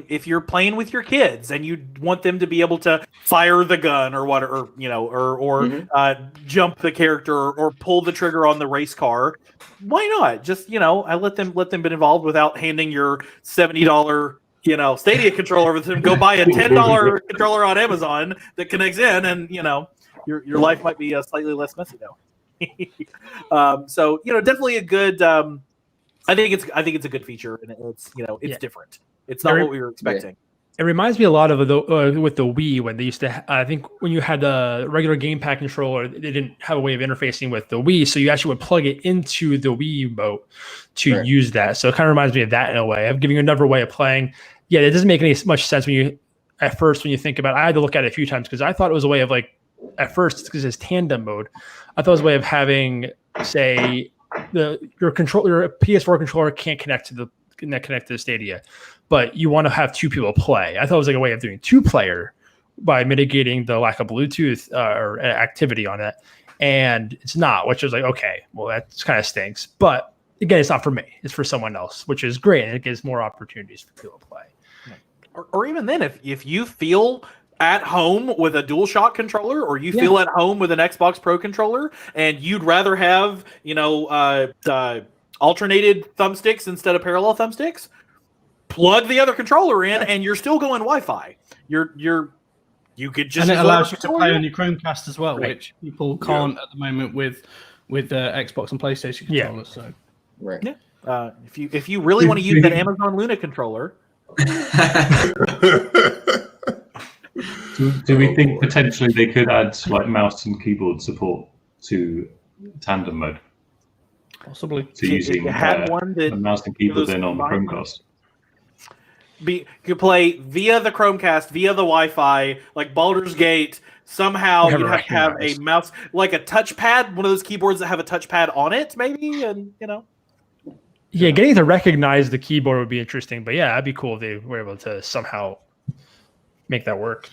Speaker 1: if you're playing with your kids and you want them to be able to fire the gun or jump the character or pull the trigger on the race car, why not? Just, I let them be involved without handing your $70 Stadia controller with them. Go buy a $10 controller on Amazon that connects in, and your life might be slightly less messy though. So definitely a good. I think it's a good feature, and it's different. It's not what we were expecting.
Speaker 15: It reminds me a lot of with the Wii, when they used to. I think when you had the regular gamepad controller, they didn't have a way of interfacing with the Wii, so you actually would plug it into the Wii remote to use that. So it kind of reminds me of that in a way. I'm giving you another way of playing. Yeah, it doesn't make much sense when you think about it. I had to look at it a few times because I thought it was a way of like, at first, because it's tandem mode, I thought it was a way of having, say, your PS4 controller can't connect to the Stadia, but you want to have two people play. I thought it was like a way of doing two-player by mitigating the lack of Bluetooth or activity on it, and it's not, which is like, okay, well, that kind of stinks. But again, it's not for me; it's for someone else, which is great, and it gives more opportunities for people to play.
Speaker 1: Or even then, if you feel at home with a DualShock controller, or you feel at home with an Xbox Pro controller, and you'd rather have alternated thumbsticks instead of parallel thumbsticks, plug the other controller in, and you're still going Wi-Fi. You could just
Speaker 3: and it
Speaker 1: use
Speaker 3: allows you
Speaker 1: whatever
Speaker 3: to
Speaker 1: controller
Speaker 3: play
Speaker 1: you
Speaker 3: on your Chromecast as well,
Speaker 1: Right.
Speaker 3: which people can't at the moment with Xbox and PlayStation controllers. So
Speaker 4: right.
Speaker 1: Yeah. If you really want to use that Amazon Luna controller.
Speaker 18: Do we think potentially they could add like mouse and keyboard support to tandem mode?
Speaker 3: Possibly.
Speaker 18: So using
Speaker 1: you had one that
Speaker 18: a mouse and keyboard
Speaker 1: was
Speaker 18: then on the
Speaker 1: combined.
Speaker 18: Chromecast.
Speaker 1: You could play via the Chromecast, via the Wi-Fi, like Baldur's Gate. Somehow
Speaker 15: Never
Speaker 1: you have to have a
Speaker 15: recognized.
Speaker 1: mouse, like a touchpad, one of those keyboards that have a touchpad on it, maybe, and
Speaker 15: Yeah, getting to recognize the keyboard would be interesting, but yeah, that'd be cool if they were able to somehow make that work.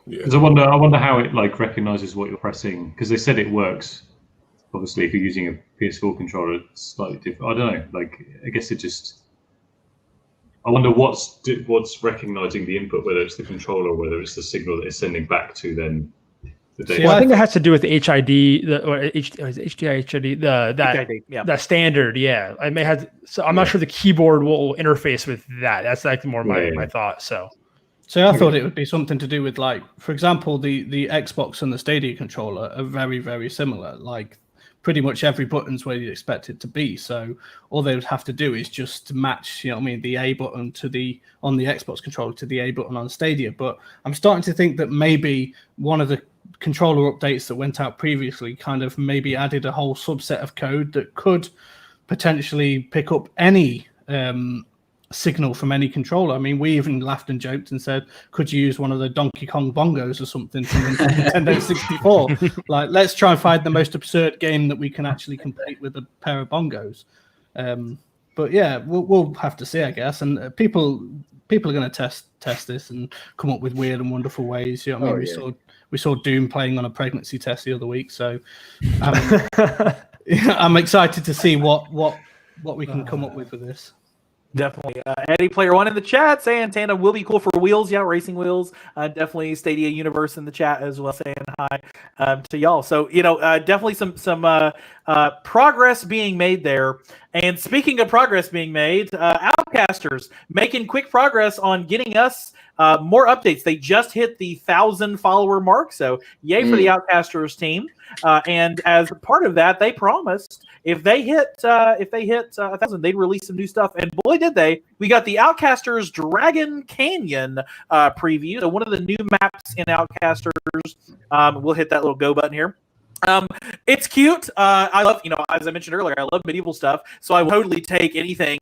Speaker 18: Because I wonder how it like recognizes what you're pressing, because they said it works. Obviously, if you're using a PS4 controller, it's slightly different. I don't know. Like, I guess it just. I wonder what's recognizing the input, whether it's the controller or whether it's the signal that it's sending back to then the data.
Speaker 15: Well, I think it has to do with the HID, HDI, that standard. Yeah, I may have. So I'm not sure the keyboard will interface with that. That's like more my thought. So
Speaker 3: I thought it would be something to do with, like, for example, the Xbox and the Stadia controller are very, very similar. Like, pretty much every button's where you'd expect it to be. So all they would have to do is just match, the A button on the Xbox controller to the A button on Stadia. But I'm starting to think that maybe one of the controller updates that went out previously kind of maybe added a whole subset of code that could potentially pick up any signal from any controller. I mean, we even laughed and joked and said, could you use one of the Donkey Kong bongos or something from Nintendo 64? Like, let's try and find the most absurd game that we can actually complete with a pair of bongos. But yeah, we'll have to see, I guess. And people are going to test this and come up with weird and wonderful ways. You know what I mean? We saw Doom playing on a pregnancy test the other week. So I'm excited to see what we can come up with this.
Speaker 1: Definitely. Eddie Player One in the chat saying Tandem will be cool for wheels. Yeah, racing wheels. Definitely Stadia Universe in the chat as well, saying hi to y'all. So, definitely some progress being made there. And speaking of progress being made, Outcasters making quick progress on getting us more updates. They just hit the 1,000 follower mark. So yay for the Outcasters team. And as part of that, they promised if they hit 1,000, they'd release some new stuff. And boy, did they! We got the Outcasters Dragon Canyon preview. So one of the new maps in Outcasters. We'll hit that little go button here. It's cute. I love, as I mentioned earlier, I love medieval stuff, so I would totally take anything.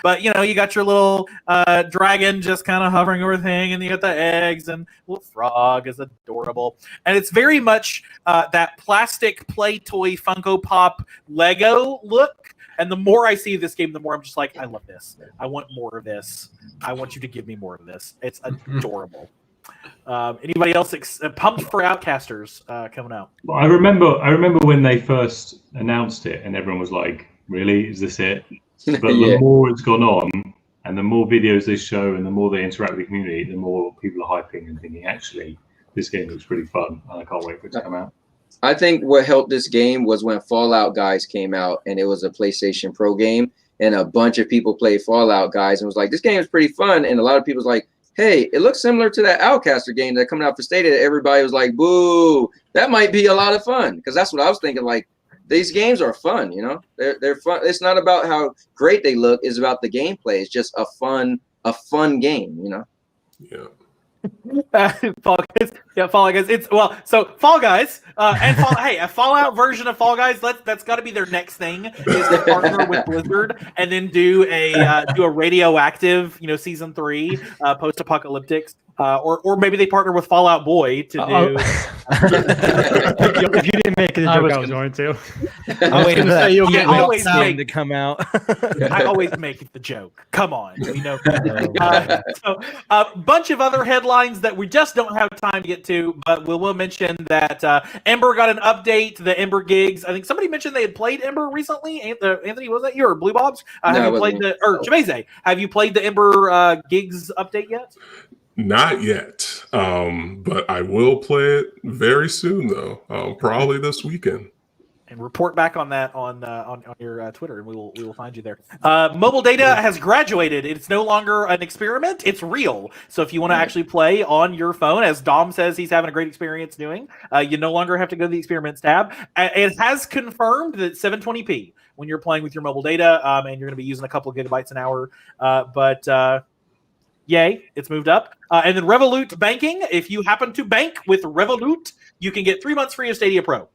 Speaker 1: But you got your little dragon just kind of hovering over the thing, and you got the eggs, and little frog is adorable. And it's very much that plastic play toy Funko Pop Lego look. And the more I see this game, the more I'm just like, I love this. I want more of this. I want you to give me more of this. It's adorable. Anybody else pumped for Outcasters coming out?
Speaker 18: Well, I remember when they first announced it, and everyone was like, "Really? Is this it?" But the more it's gone on, and the more videos they show, and the more they interact with the community, the more people are hyping and thinking, "Actually, this game looks pretty fun, and I can't wait for it to come out."
Speaker 4: I think what helped this game was when Fallout Guys came out, and it was a PlayStation Pro game, and a bunch of people played Fallout Guys, and was like, "This game is pretty fun," and a lot of people was like, hey, it looks similar to that Outcaster game that coming out for Stadia. Everybody was like, boo, that might be a lot of fun. Because that's what I was thinking. Like, these games are fun, They're fun. It's not about how great they look. It's about the gameplay. It's just a fun game,
Speaker 16: Yeah.
Speaker 1: Fall Guys. Yeah, Fall Guys. So Fall Guys and a Fallout version of Fall Guys. That's got to be their next thing is to partner with Blizzard and then do a radioactive, season 3 post-apocalyptic, or maybe they partner with Fallout Boy to do.
Speaker 15: If you didn't make the joke, I was going to.
Speaker 14: I'm waiting for that.
Speaker 1: You'll get always
Speaker 14: to come out.
Speaker 1: I always make the joke. Come on, So a bunch of other headlines that we just don't have time to get to, but we will mention that Ember got an update. The Ember gigs. I think somebody mentioned they had played Ember recently. Anthony, was that you or Blue Bobs? Have you played Chibeze? Have you played the Ember gigs update yet?
Speaker 16: Not yet, but I will play it very soon, though. Probably this weekend.
Speaker 1: And report back on that on your Twitter, and we will find you there. Mobile data has graduated. It's no longer an experiment; it's real. So if you want to actually play on your phone, as Dom says he's having a great experience doing, you no longer have to go to the experiments tab. It has confirmed that 720p when you're playing with your mobile data, and you're going to be using a couple of gigabytes an hour. But yay, it's moved up. And then Revolut banking. If you happen to bank with Revolut, you can get 3 months free of Stadia Pro.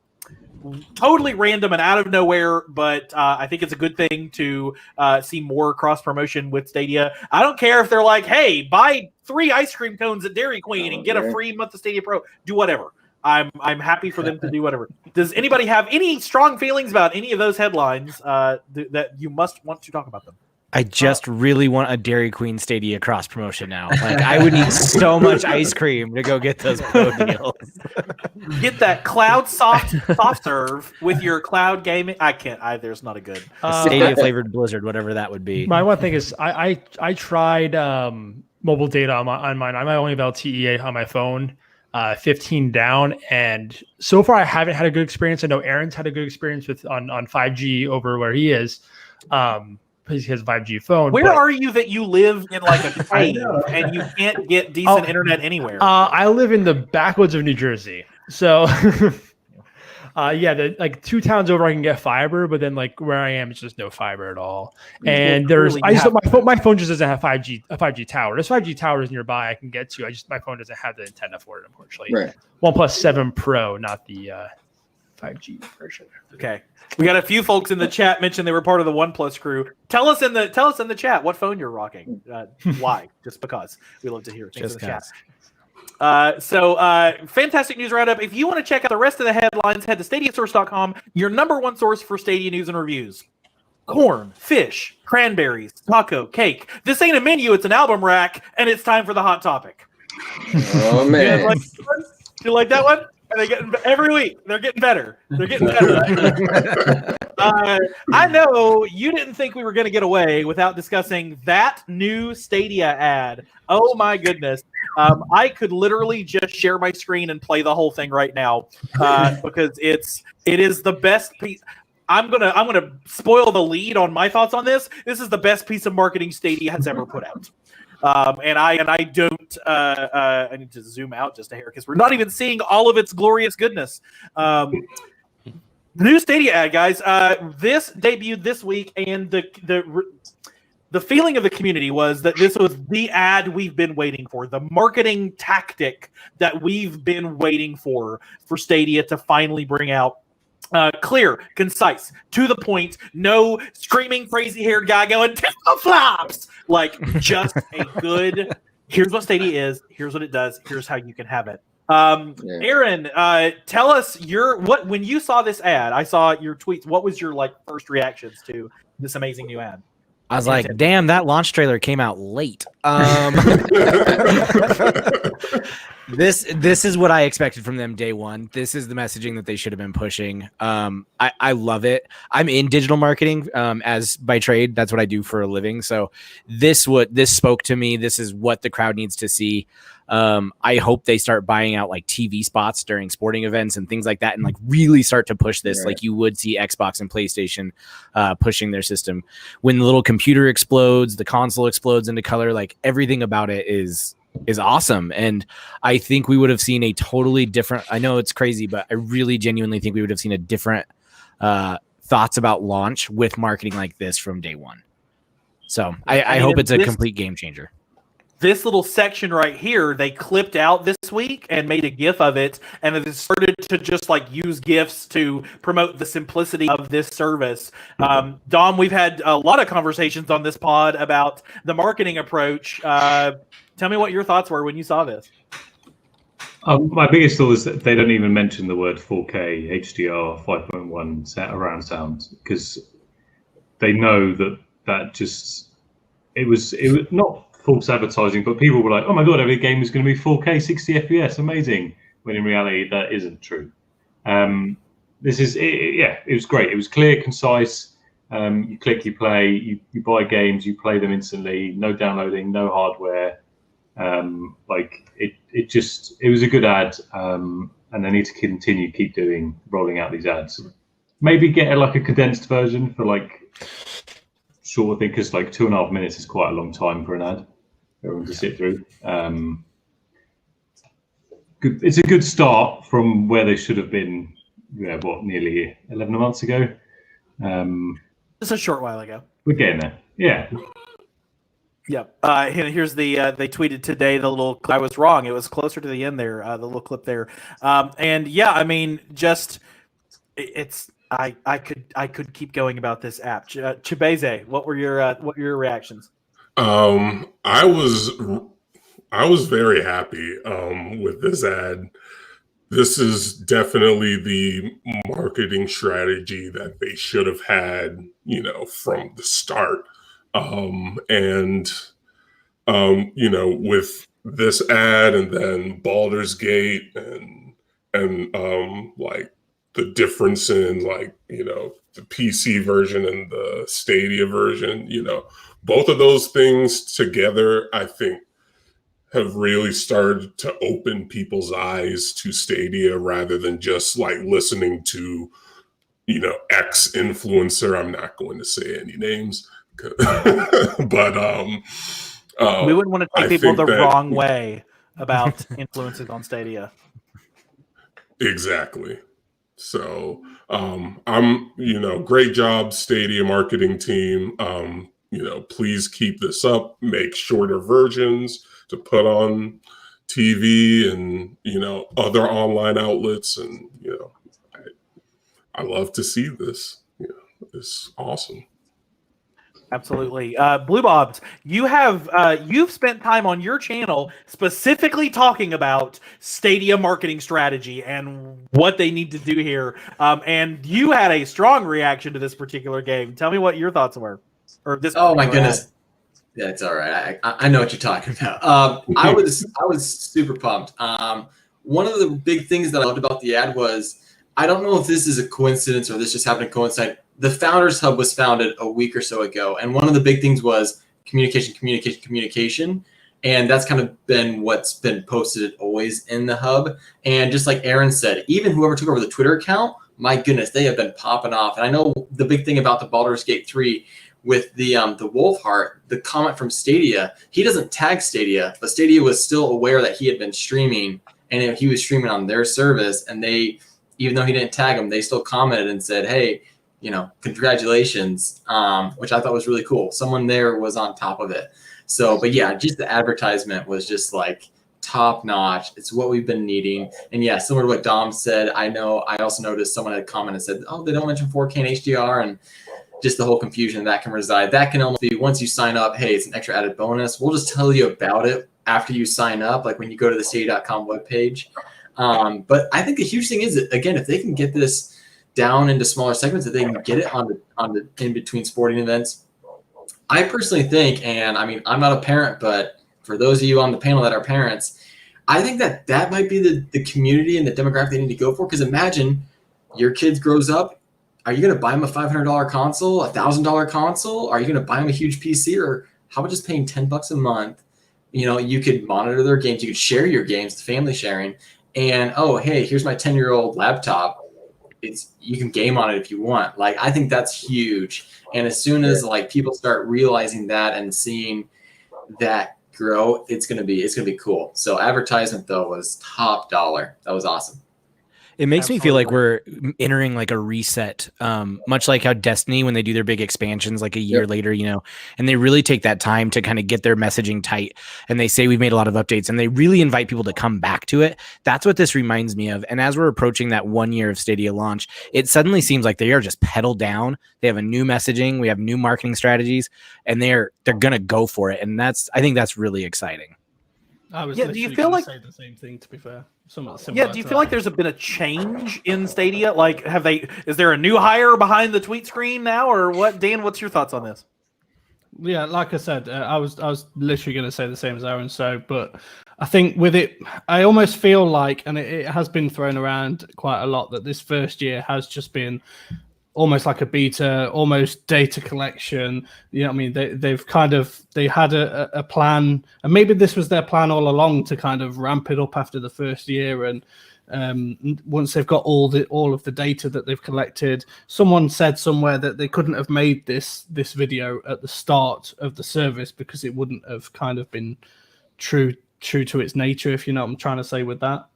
Speaker 1: Totally random and out of nowhere, but I think it's a good thing to see more cross promotion with Stadia. I don't care if they're like, hey, buy 3 ice cream cones at Dairy Queen and get a free month of Stadia Pro. Do whatever. I'm happy for them to do whatever. Does anybody have any strong feelings about any of those headlines that you must want to talk about them?
Speaker 14: I just really want a Dairy Queen Stadia cross promotion now. Like, I would need so much ice cream to go get those pro deals.
Speaker 1: Get that cloud soft serve with your cloud gaming. I can't. There's not a good
Speaker 14: Stadia flavored Blizzard, whatever that would be.
Speaker 15: My one thing is, I tried mobile data on mine. I'm only about LTE on my phone, 15 down, and so far I haven't had a good experience. I know Aaron's had a good experience with on 5G over where he is. He has a 5G phone.
Speaker 1: Where are you that you live in like a cave and you can't get decent internet anywhere?
Speaker 15: I live in the backwoods of New Jersey. So, like 2 towns over, I can get fiber, but then like where I am, it's just no fiber at all. And my phone just doesn't have a 5G tower. There's 5G towers nearby I can get to. My phone doesn't have the antenna for it, unfortunately.
Speaker 4: Right.
Speaker 15: OnePlus 7 Pro, not the 5G version.
Speaker 1: Okay. We got a few folks in the chat mentioned they were part of the OnePlus crew. Tell us in the chat what phone you're rocking. Why? Just because. We love to hear things in the chat. So fantastic news roundup. If you want to check out the rest of the headlines, head to stadiasource.com, your number one source for Stadia news and reviews. Corn, fish, cranberries, taco, cake. This ain't a menu, it's an album rack, and it's time for the hot topic.
Speaker 4: Oh, man.
Speaker 1: You like that one? Are they getting every week? They're getting better. They're getting better. I know you didn't think we were going to get away without discussing that new Stadia ad. Oh my goodness! I could literally just share my screen and play the whole thing right now because it is the best piece. I'm gonna spoil the lead on my thoughts on this. This is the best piece of marketing Stadia has ever put out. And I don't. I need to zoom out just a hair because we're not even seeing all of its glorious goodness. The new Stadia ad, guys. This debuted this week, and the feeling of the community was that this was the ad we've been waiting for, the marketing tactic that we've been waiting for Stadia to finally bring out. Clear, concise, to the point, no screaming crazy-haired guy going, flops! Like, just a good, here's what Stadia is, here's what it does, here's how you can have it. Aaron, tell us when you saw this ad, I saw your tweets, what was your first reactions to this amazing new ad?
Speaker 14: I was like, damn, that launch trailer came out late. This is what I expected from them day one. This is the messaging that they should have been pushing. I love it. I'm in digital marketing as by trade. That's what I do for a living. So this spoke to me. This is what the crowd needs to see. I hope they start buying out like TV spots during sporting events and things like that, and like really start to push this like you would see Xbox and PlayStation pushing their system. When the little computer explodes, the console explodes into color, like everything about it is awesome. And I think we would have seen a totally different, I know it's crazy, but I really genuinely think we would have seen a different thoughts about launch with marketing like this from day one. So I hope it's a complete game changer.
Speaker 1: This little section right here, they clipped out this week and made a GIF of it, and it started to just use GIFs to promote the simplicity of this service. Dom, we've had a lot of conversations on this pod about the marketing approach. Tell me what your thoughts were when you saw this.
Speaker 18: My biggest thought is that they don't even mention the word 4K, HDR, 5.1 around sound, because they know that just it was not false advertising, but people were like, "Oh my god, every game is going to be 4K, 60 FPS, amazing!" When in reality, that isn't true. It was great. It was clear, concise. You click, you play, you buy games, you play them instantly. No downloading, no hardware. It was a good ad, and they need to keep rolling out these ads. maybe get like a condensed version for like shorter thing, because like 2.5 minutes is quite a long time for an ad for everyone to sit through. It's a good start from where they should have been. Yeah, nearly 11 months ago.
Speaker 1: Just a short while ago.
Speaker 18: We're getting there. Yeah.
Speaker 1: Yep. Here's the they tweeted today the little. I was wrong. It was closer to the end there. The little clip there. And yeah, I mean, just it's. I could keep going about this app. Chibeze, what were your reactions?
Speaker 16: I was very happy with this ad. This is definitely the marketing strategy that they should have had, from the start. With this ad and then Baldur's Gate and like the difference in the PC version and the Stadia version, both of those things together, I think, have really started to open people's eyes to Stadia rather than just like listening to, X influencer. I'm not going to say any names, but
Speaker 1: we wouldn't want to take people the wrong way about influences on Stadia.
Speaker 16: Exactly. So great job, Stadia marketing team. Please keep this up, make shorter versions to put on TV and, other online outlets. And, I love to see this. It's awesome.
Speaker 1: Absolutely. Blue Bobs, you've spent time on your channel specifically talking about Stadia marketing strategy and what they need to do here. And you had a strong reaction to this particular game. Tell me what your thoughts were. Or this.
Speaker 17: Oh my goodness. Yeah, it's all right. I know what you're talking about. I was super pumped. One of the big things that I loved about the ad was, I don't know if this is a coincidence or this just happened to coincide. The Founders Hub was founded a week or so ago, and one of the big things was communication. And that's kind of been what's been posted always in the hub. And just like Aaron said, even whoever took over the Twitter account, my goodness, they have been popping off. And I know the big thing about the Baldur's Gate 3 with the Wolfheart, the comment from Stadia, he doesn't tag Stadia, but Stadia was still aware that he had been streaming, and he was streaming on their service, and they, even though he didn't tag him, they still commented and said, hey, congratulations, which I thought was really cool. Someone there was on top of it. So, but yeah, just the advertisement was just like top notch. It's what we've been needing. And yeah, similar to what Dom said, I also noticed someone had commented and said, oh, they don't mention 4K and HDR, and just the whole confusion that can reside. That can only be once you sign up. Hey, it's an extra added bonus. We'll just tell you about it after you sign up, like when you go to the Stadia.com webpage. But I think the huge thing is that, again, if they can get this down into smaller segments, that they can get it on the in between sporting events. I personally think, and I mean, I'm not a parent, but for those of you on the panel that are parents, I think that might be the community and the demographic they need to go for. Because imagine your kid grows up. Are you going to buy him a $500 console, a $1,000 console? Are you going to buy him a huge PC? Or how about just paying $10 a month? You could monitor their games. You could share your games, the family sharing. And, oh, hey, here's my 10-year-old laptop. You can game on it if you want. Like, I think that's huge. And as soon as like people start realizing that and seeing that grow, it's gonna be cool. So advertisement though was top dollar. That was awesome.
Speaker 14: It makes me feel like we're entering like a reset, much like how Destiny, when they do their big expansions like a year later, and they really take that time to kind of get their messaging tight, and they say we've made a lot of updates, and they really invite people to come back to it. That's what this reminds me of. And as we're approaching that 1 year of Stadia launch, it suddenly seems like they are just pedal down. They have a new messaging, we have new marketing strategies, and they're gonna go for it. And I think that's really exciting.
Speaker 3: I was
Speaker 1: do you feel like
Speaker 3: say the same thing, to be fair?
Speaker 1: Do you feel like there's been a change in Stadia? Like, is there a new hire behind the tweet screen now, or what? Dan, what's your thoughts on this?
Speaker 3: Yeah, like I said, I was literally going to say the same as Aaron. But I think with it, I almost feel like, and it has been thrown around quite a lot, that this first year has just been almost like a beta, almost data collection. You know what I mean? They had a plan, and maybe this was their plan all along to kind of ramp it up after the first year. And once they've got all of the data that they've collected, someone said somewhere that they couldn't have made this video at the start of the service because it wouldn't have kind of been true to its nature, if you know what I'm trying to say with that.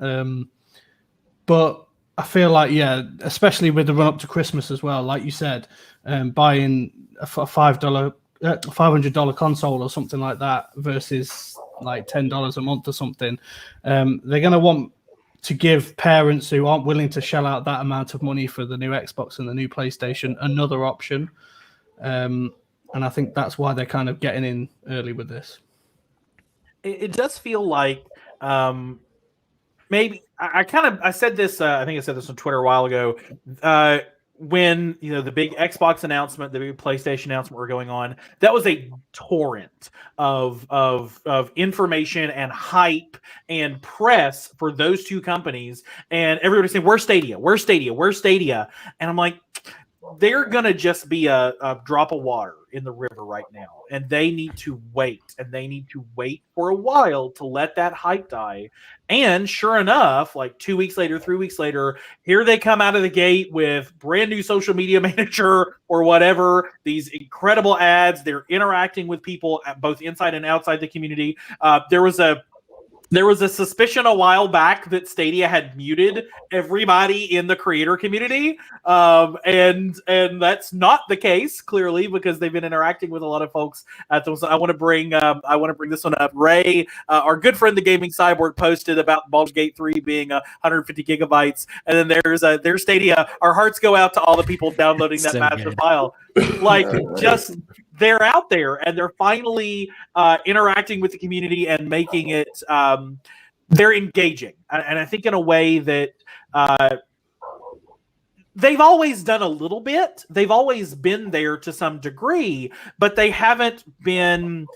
Speaker 3: But I feel like, yeah, especially with the run up to Christmas as well, like you said, buying a $500 console or something like that versus like $10 a month or something, they're going to want to give parents who aren't willing to shell out that amount of money for the new Xbox and the new PlayStation another option. And I think that's why they're kind of getting in early with this.
Speaker 1: It does feel like maybe I said this. I think I said this on Twitter a while ago. When the big Xbox announcement, the big PlayStation announcement were going on, that was a torrent of information and hype and press for those two companies, and everybody saying, "Where's Stadia? Where's Stadia? Where's Stadia?" And I'm like, they're gonna just be a drop of water in the river right now, and they need to wait, and they need to wait for a while to let that hype die. And sure enough, like 2 weeks later, 3 weeks later, here they come out of the gate with brand new social media manager or whatever, these incredible ads. They're interacting with people both inside and outside the community. There was a suspicion a while back that Stadia had muted everybody in the creator community, and that's not the case, clearly, because they've been interacting with a lot of folks. I want to bring this one up. Ray, our good friend, the Gaming Cyborg, posted about Baldur's Gate 3 being 150 gigabytes, and then there's Stadia. Our hearts go out to all the people downloading that massive file. Like, just they're out there, and they're finally interacting with the community and making it. They're engaging, and I think in a way that they've always done a little bit. They've always been there to some degree, but they haven't been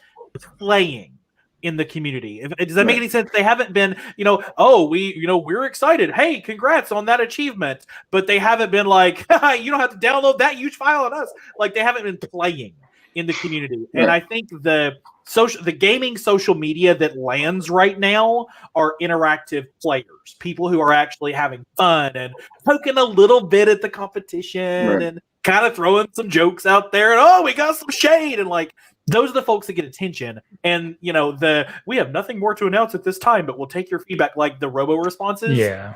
Speaker 1: playing in the community. Does that make any sense? They haven't been, we're excited. Hey, congrats on that achievement. But they haven't been like, you don't have to download that huge file on us. Like, they haven't been playing in the community. And I think the gaming social media that lands right now are interactive players, people who are actually having fun and poking a little bit at the competition and kind of throwing some jokes out there, and we got some shade, and like, those are the folks that get attention. And we have nothing more to announce at this time, but we'll take your feedback, like the robo responses.
Speaker 15: Yeah,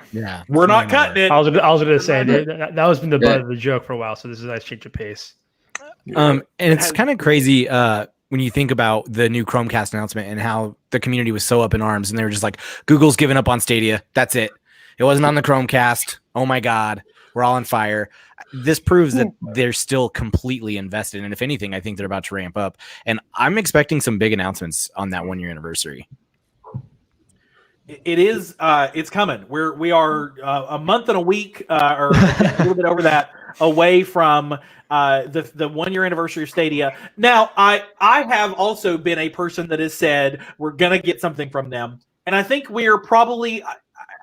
Speaker 1: we're not cutting it.
Speaker 15: I was going to say that was been the butt of the joke for a while, so this is a nice change of pace.
Speaker 14: And it's kind of crazy when you think about the new Chromecast announcement and how the community was so up in arms, and they were just like, Google's given up on Stadia. That's it. It wasn't on the Chromecast. Oh my God, we're all on fire. This proves that they're still completely invested. And if anything, I think they're about to ramp up. And I'm expecting some big announcements on that 1 year anniversary.
Speaker 1: It is. It's coming. We are a month and a week, or a little bit over that, away from the 1 year anniversary of Stadia. Now, I have also been a person that has said we're gonna get something from them, and I think we're probably.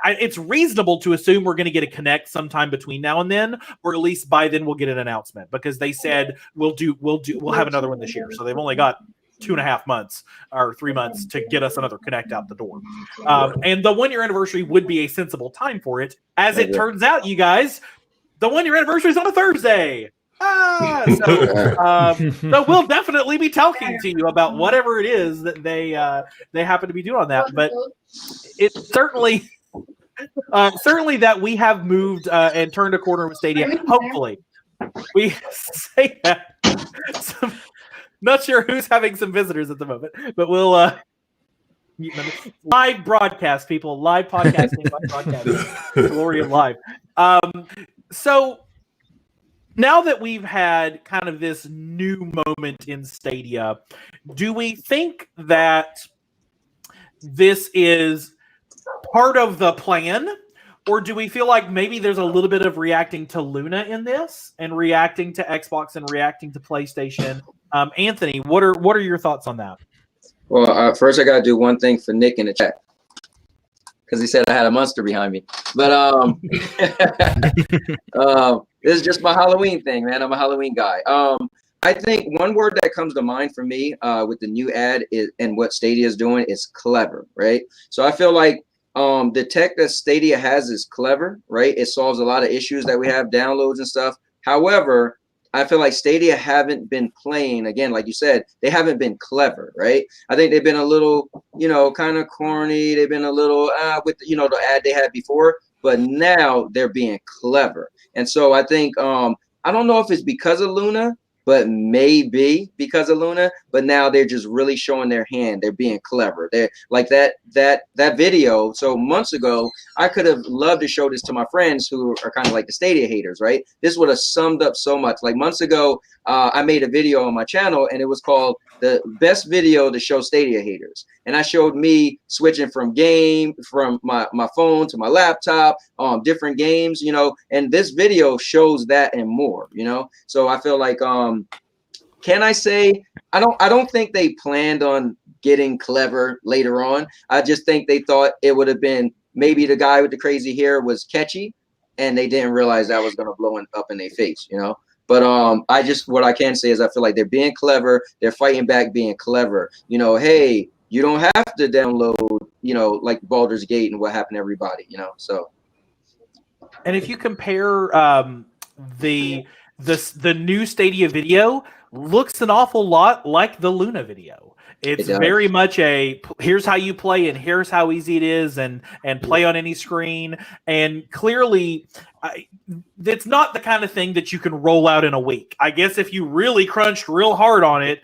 Speaker 1: It's reasonable to assume we're going to get a Connect sometime between now and then, or at least by then we'll get an announcement, because they said we'll have another one this year. So they've only got 2.5 months or 3 months to get us another Connect out the door. And the 1 year anniversary would be a sensible time for it. As it turns out, you guys, the 1 year anniversary is on a Thursday. So we'll definitely be talking to you about whatever it is that they happen to be doing on that. But it's certainly that we have moved and turned a corner with Stadia. Hopefully, we say that. Not sure who's having some visitors at the moment, but we'll live broadcast, people, live podcasting, live broadcasting, glory of live. So now that we've had kind of this new moment in Stadia, do we think that this is part of the plan, or do we feel like maybe there's a little bit of reacting to Luna in this, and reacting to Xbox and reacting to PlayStation? Anthony, what are your thoughts on that?
Speaker 4: Well, first I got to do one thing for Nick in the chat, because he said I had a monster behind me. But This is just my Halloween thing, man. I'm a Halloween guy. I think one word that comes to mind for me with the new ad is, and what Stadia is doing is clever, right? So I feel like the tech that Stadia has is clever, right? It solves a lot of issues that we have, downloads and stuff. However, I feel like Stadia haven't been playing, again, like you said, they haven't been clever, right? I think they've been a little, kind of corny. They've been a little with, the ad they had before, but now they're being clever. And so I think, I don't know if it's because of Luna, but maybe because of Luna, but now they're just really showing their hand. They're being clever. They're like that video. So months ago, I could have loved to show this to my friends who are kind of like the Stadia haters, right? This would have summed up so much. Like months ago, I made a video on my channel and it was called the best video to show Stadia haters. And I showed me switching from my phone to my laptop, different games, and this video shows that and more, So I feel like, can I say, I don't think they planned on getting clever later on. I just think they thought it would have been maybe the guy with the crazy hair was catchy and they didn't realize that was going to blow up in their face, But what I can say is I feel like they're being clever. They're fighting back being clever. Hey, you don't have to download, like Baldur's Gate and what happened to everybody, So.
Speaker 1: And if you compare the new Stadia video, looks an awful lot like the Luna video. It's very much a here's how you play and here's how easy it is and play on any screen. And clearly, it's not the kind of thing that you can roll out in a week. I guess if you really crunched real hard on it.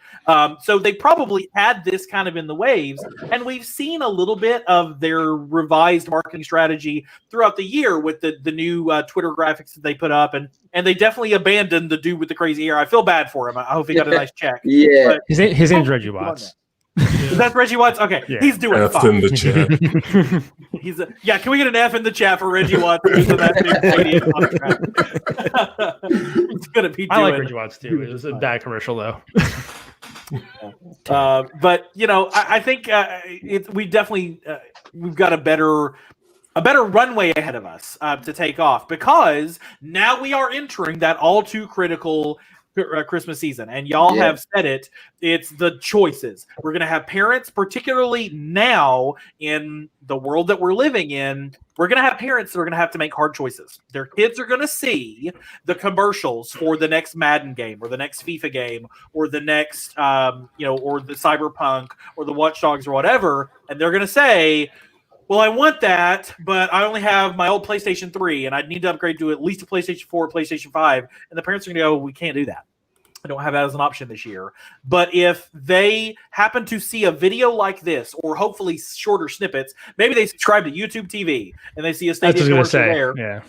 Speaker 1: So they probably had this kind of in the waves. And we've seen a little bit of their revised marketing strategy throughout the year with the new Twitter graphics that they put up. And they definitely abandoned the dude with the crazy hair. I feel bad for him. I hope he got a nice check.
Speaker 15: Yeah.
Speaker 1: But,
Speaker 15: His name's Reggie Watts.
Speaker 1: Is that Reggie Watts? Okay, yeah. He's doing
Speaker 16: F
Speaker 1: fine.
Speaker 16: in the chat.
Speaker 1: Can we get an F in the chat for Reggie Watts? He's gonna be.
Speaker 15: I like Reggie Watts too. It was a bad commercial though.
Speaker 1: But I think we definitely we've got a better runway ahead of us to take off because now we are entering that all too critical Christmas season, and y'all have said it. It's the choices. We're going to have parents, particularly now in the world that we're living in. We're going to have parents that are going to have to make hard choices. Their kids are going to see the commercials for the next Madden game or the next FIFA game or the next, or the Cyberpunk or the Watch Dogs or whatever, and they're going to say, well, I want that, but I only have my old PlayStation 3, and I need to upgrade to at least a PlayStation 4 or PlayStation 5. And the parents are going to go, we can't do that. I don't have that as an option this year. But if they happen to see a video like this, or hopefully shorter snippets, maybe they subscribe to YouTube TV, and they see a Stadia commercial there.
Speaker 15: Yeah.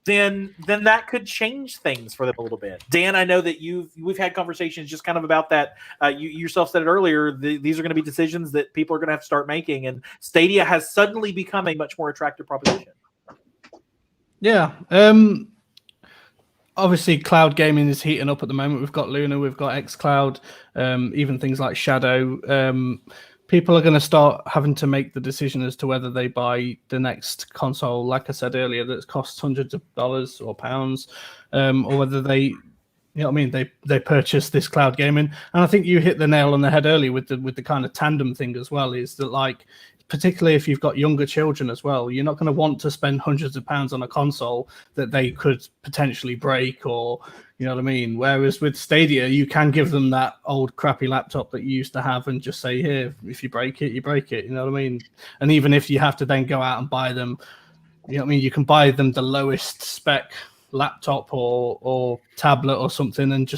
Speaker 1: Then that could change things for them a little bit. Dan, I know that we've had conversations just kind of about that. You yourself said it earlier. These are going to be decisions that people are going to have to start making, and Stadia has suddenly become a much more attractive proposition.
Speaker 3: Yeah. Obviously, cloud gaming is heating up at the moment. We've got Luna, we've got xCloud, even things like Shadow. People are going to start having to make the decision as to whether they buy the next console, like I said earlier, that costs hundreds of dollars or pounds, or whether they, they purchase this cloud gaming. And I think you hit the nail on the head earlier with the kind of tandem thing as well. Is that like, particularly if you've got younger children as well, you're not going to want to spend hundreds of pounds on a console that they could potentially break or. You know what I mean? Whereas with Stadia, you can give them that old crappy laptop that you used to have and just say, here, if you break it, you break it. You know what I mean? And even if you have to then go out and buy them, you know what I mean? You can buy them the lowest spec laptop or tablet or something and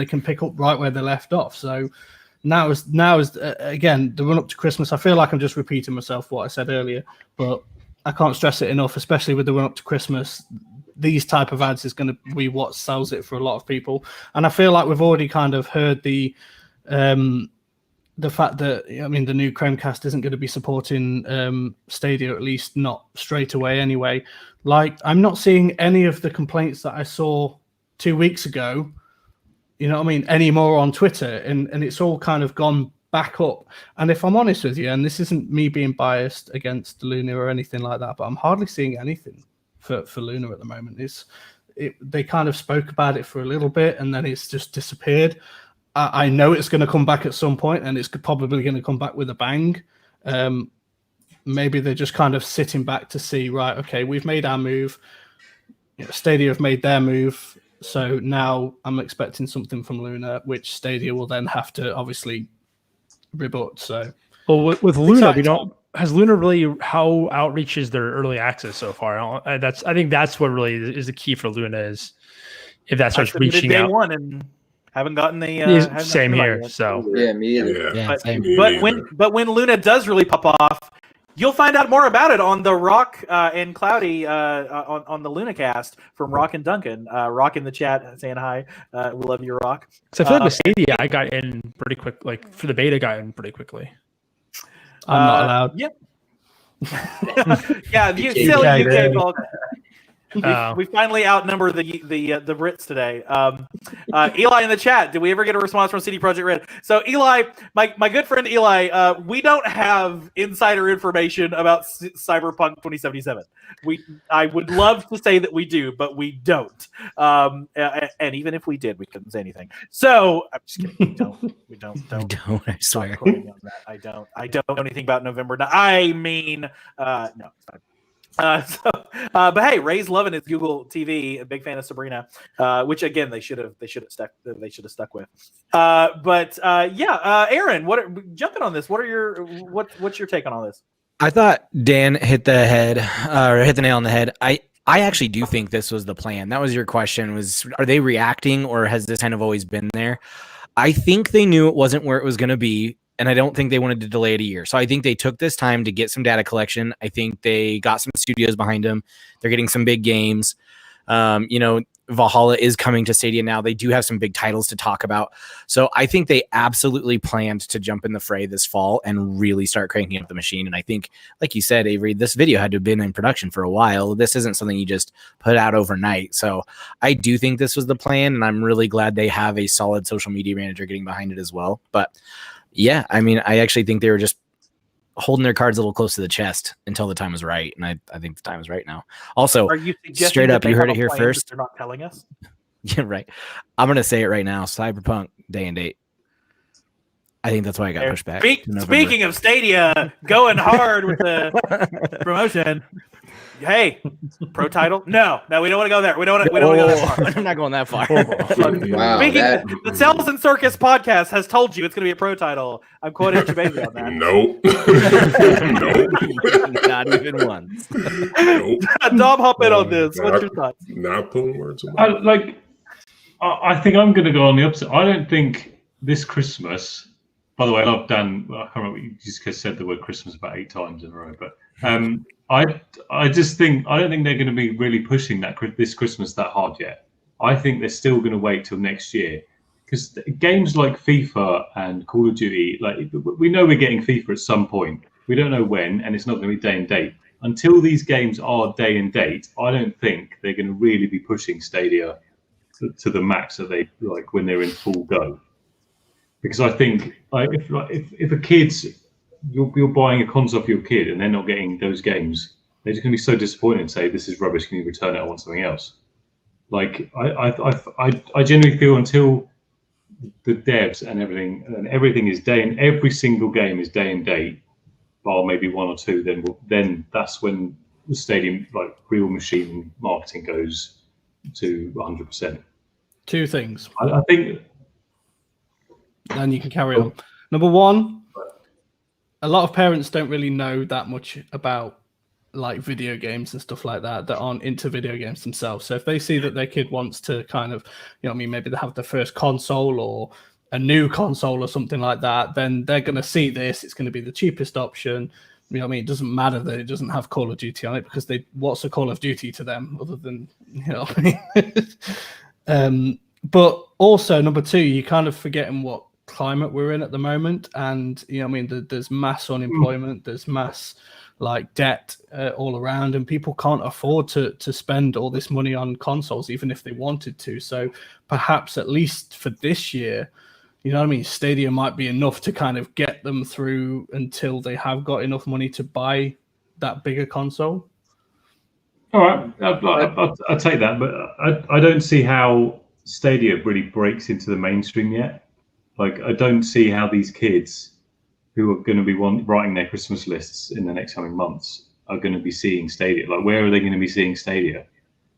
Speaker 3: they can pick up right where they left off. So now is again, the run up to Christmas. I feel like I'm just repeating myself what I said earlier, but I can't stress it enough, especially with the run up to Christmas. These type of ads is going to be what sells it for a lot of people. And I feel like we've already kind of heard the fact that, the new Chromecast isn't going to be supporting Stadia, at least not straight away anyway. Like, I'm not seeing any of the complaints that I saw 2 weeks ago, anymore on Twitter. And it's all kind of gone back up. And if I'm honest with you, and this isn't me being biased against Luna or anything like that, but I'm hardly seeing anything for Luna at the moment. they kind of spoke about it for a little bit, and then it's just disappeared. I know it's going to come back at some point, and it's probably going to come back with a bang. Maybe they're just kind of sitting back to see, right, okay, we've made our move. Stadia have made their move. So now I'm expecting something from Luna, which Stadia will then have to obviously rebut. So,
Speaker 15: well, with Luna, we don't. Has Luna really how outreach is their early access so far? I think that's what really is the key for Luna is if that starts reaching
Speaker 1: day
Speaker 15: out.
Speaker 1: one and haven't gotten the
Speaker 15: same here. So
Speaker 4: yeah, me either.
Speaker 1: But when Luna does really pop off, you'll find out more about it on the Rock and Cloudy on the LunaCast from Rock and Duncan. Rock in the chat saying hi. We love you, Rock.
Speaker 15: So I feel like with Stadia, I got in pretty quick. Like for the beta, got in pretty quickly.
Speaker 3: I'm not allowed.
Speaker 1: Yep. Yeah, you silly UK folks. We finally outnumber the Brits today. Eli in the chat, did we ever get a response from CD Projekt Red? So Eli, my good friend Eli, we don't have insider information about Cyberpunk 2077. I would love to say that we do, but we don't. And even if we did, we couldn't say anything. So I'm just kidding. We don't.
Speaker 14: I swear.
Speaker 1: I don't know anything about November. I mean, no, it's fine. But hey, Ray's loving his Google TV. A big fan of Sabrina, which again they should have stuck with. Aaron, jumping on this? What's your take on all this?
Speaker 14: I thought Dan hit the nail on the head. I actually do think this was the plan. That was your question: are they reacting, or has this kind of always been there? I think they knew it wasn't where it was going to be. And I don't think they wanted to delay it a year. So I think they took this time to get some data collection. I think they got some studios behind them. They're getting some big games. Valhalla is coming to Stadia now. They do have some big titles to talk about. So I think they absolutely planned to jump in the fray this fall and really start cranking up the machine. And I think, like you said, Avery, this video had to have been in production for a while. This isn't something you just put out overnight. So I do think this was the plan. And I'm really glad they have a solid social media manager getting behind it as well. But yeah, I mean, I actually think they were just holding their cards a little close to the chest until the time was right, and I think the time is right now. Also,
Speaker 1: are you suggesting
Speaker 14: straight up,
Speaker 1: that
Speaker 14: you heard
Speaker 1: they
Speaker 14: it here
Speaker 1: have a plan
Speaker 14: first.
Speaker 1: They're not telling us.
Speaker 14: Yeah, right. I'm gonna say it right now. Cyberpunk day and date. I think that's why I got pushed back.
Speaker 1: Speaking of Stadia, going hard with the promotion. Hey, pro title? No, we don't want to go there. We don't want to go that far.
Speaker 14: I'm not going that far.
Speaker 4: Wow,
Speaker 1: the Cels and Circus podcast has told you it's going to be a pro title. I'm quoting Chibazy on that.
Speaker 16: Nope.
Speaker 14: Nope. Not even once.
Speaker 16: Nope.
Speaker 1: Dom, hop in on this. What's your thoughts?
Speaker 16: Not putting words in my mouth.
Speaker 18: I think I'm going to go on the opposite. I don't think this Christmas. By the way, I love Dan. I can't remember. You just said the word Christmas about 8 times in a row, but I just think I don't think they're going to be really pushing this Christmas that hard yet. I think they're still going to wait till next year because games like FIFA and Call of Duty, like we know we're getting FIFA at some point. We don't know when, and it's not going to be day and date. Until these games are day and date, I don't think they're going to really be pushing Stadia to the max that they like when they're in full go. Because I think if a kid's you're buying a console for your kid and they're not getting those games, they're just going to be so disappointed and say, "This is rubbish. Can you return it? I want something else." Like I generally feel until the devs and everything is every single game is day and date, bar maybe 1 or 2. Then that's when the Stadium real machine marketing goes to 100%.
Speaker 3: 2 things.
Speaker 18: I think.
Speaker 3: Then you can carry on. Number 1, a lot of parents don't really know that much about video games and stuff like that aren't into video games themselves. So if they see that their kid wants to kind of, maybe they have their first console or a new console or something like that, then they're going to see this. It's going to be the cheapest option. It doesn't matter that it doesn't have Call of Duty on it because what's a Call of Duty to them other than, but also number 2, you're kind of forgetting what climate we're in at the moment, and there's mass unemployment, there's mass debt all around, and people can't afford to spend all this money on consoles even if they wanted to. So perhaps at least for this year, Stadia might be enough to kind of get them through until they have got enough money to buy that bigger console.
Speaker 18: All right, I'll take that, but I don't see how Stadia really breaks into the mainstream yet. Like, I don't see how these kids who are going to be writing their Christmas lists in the next coming months are going to be seeing Stadia. Like, where are they going to be seeing Stadia?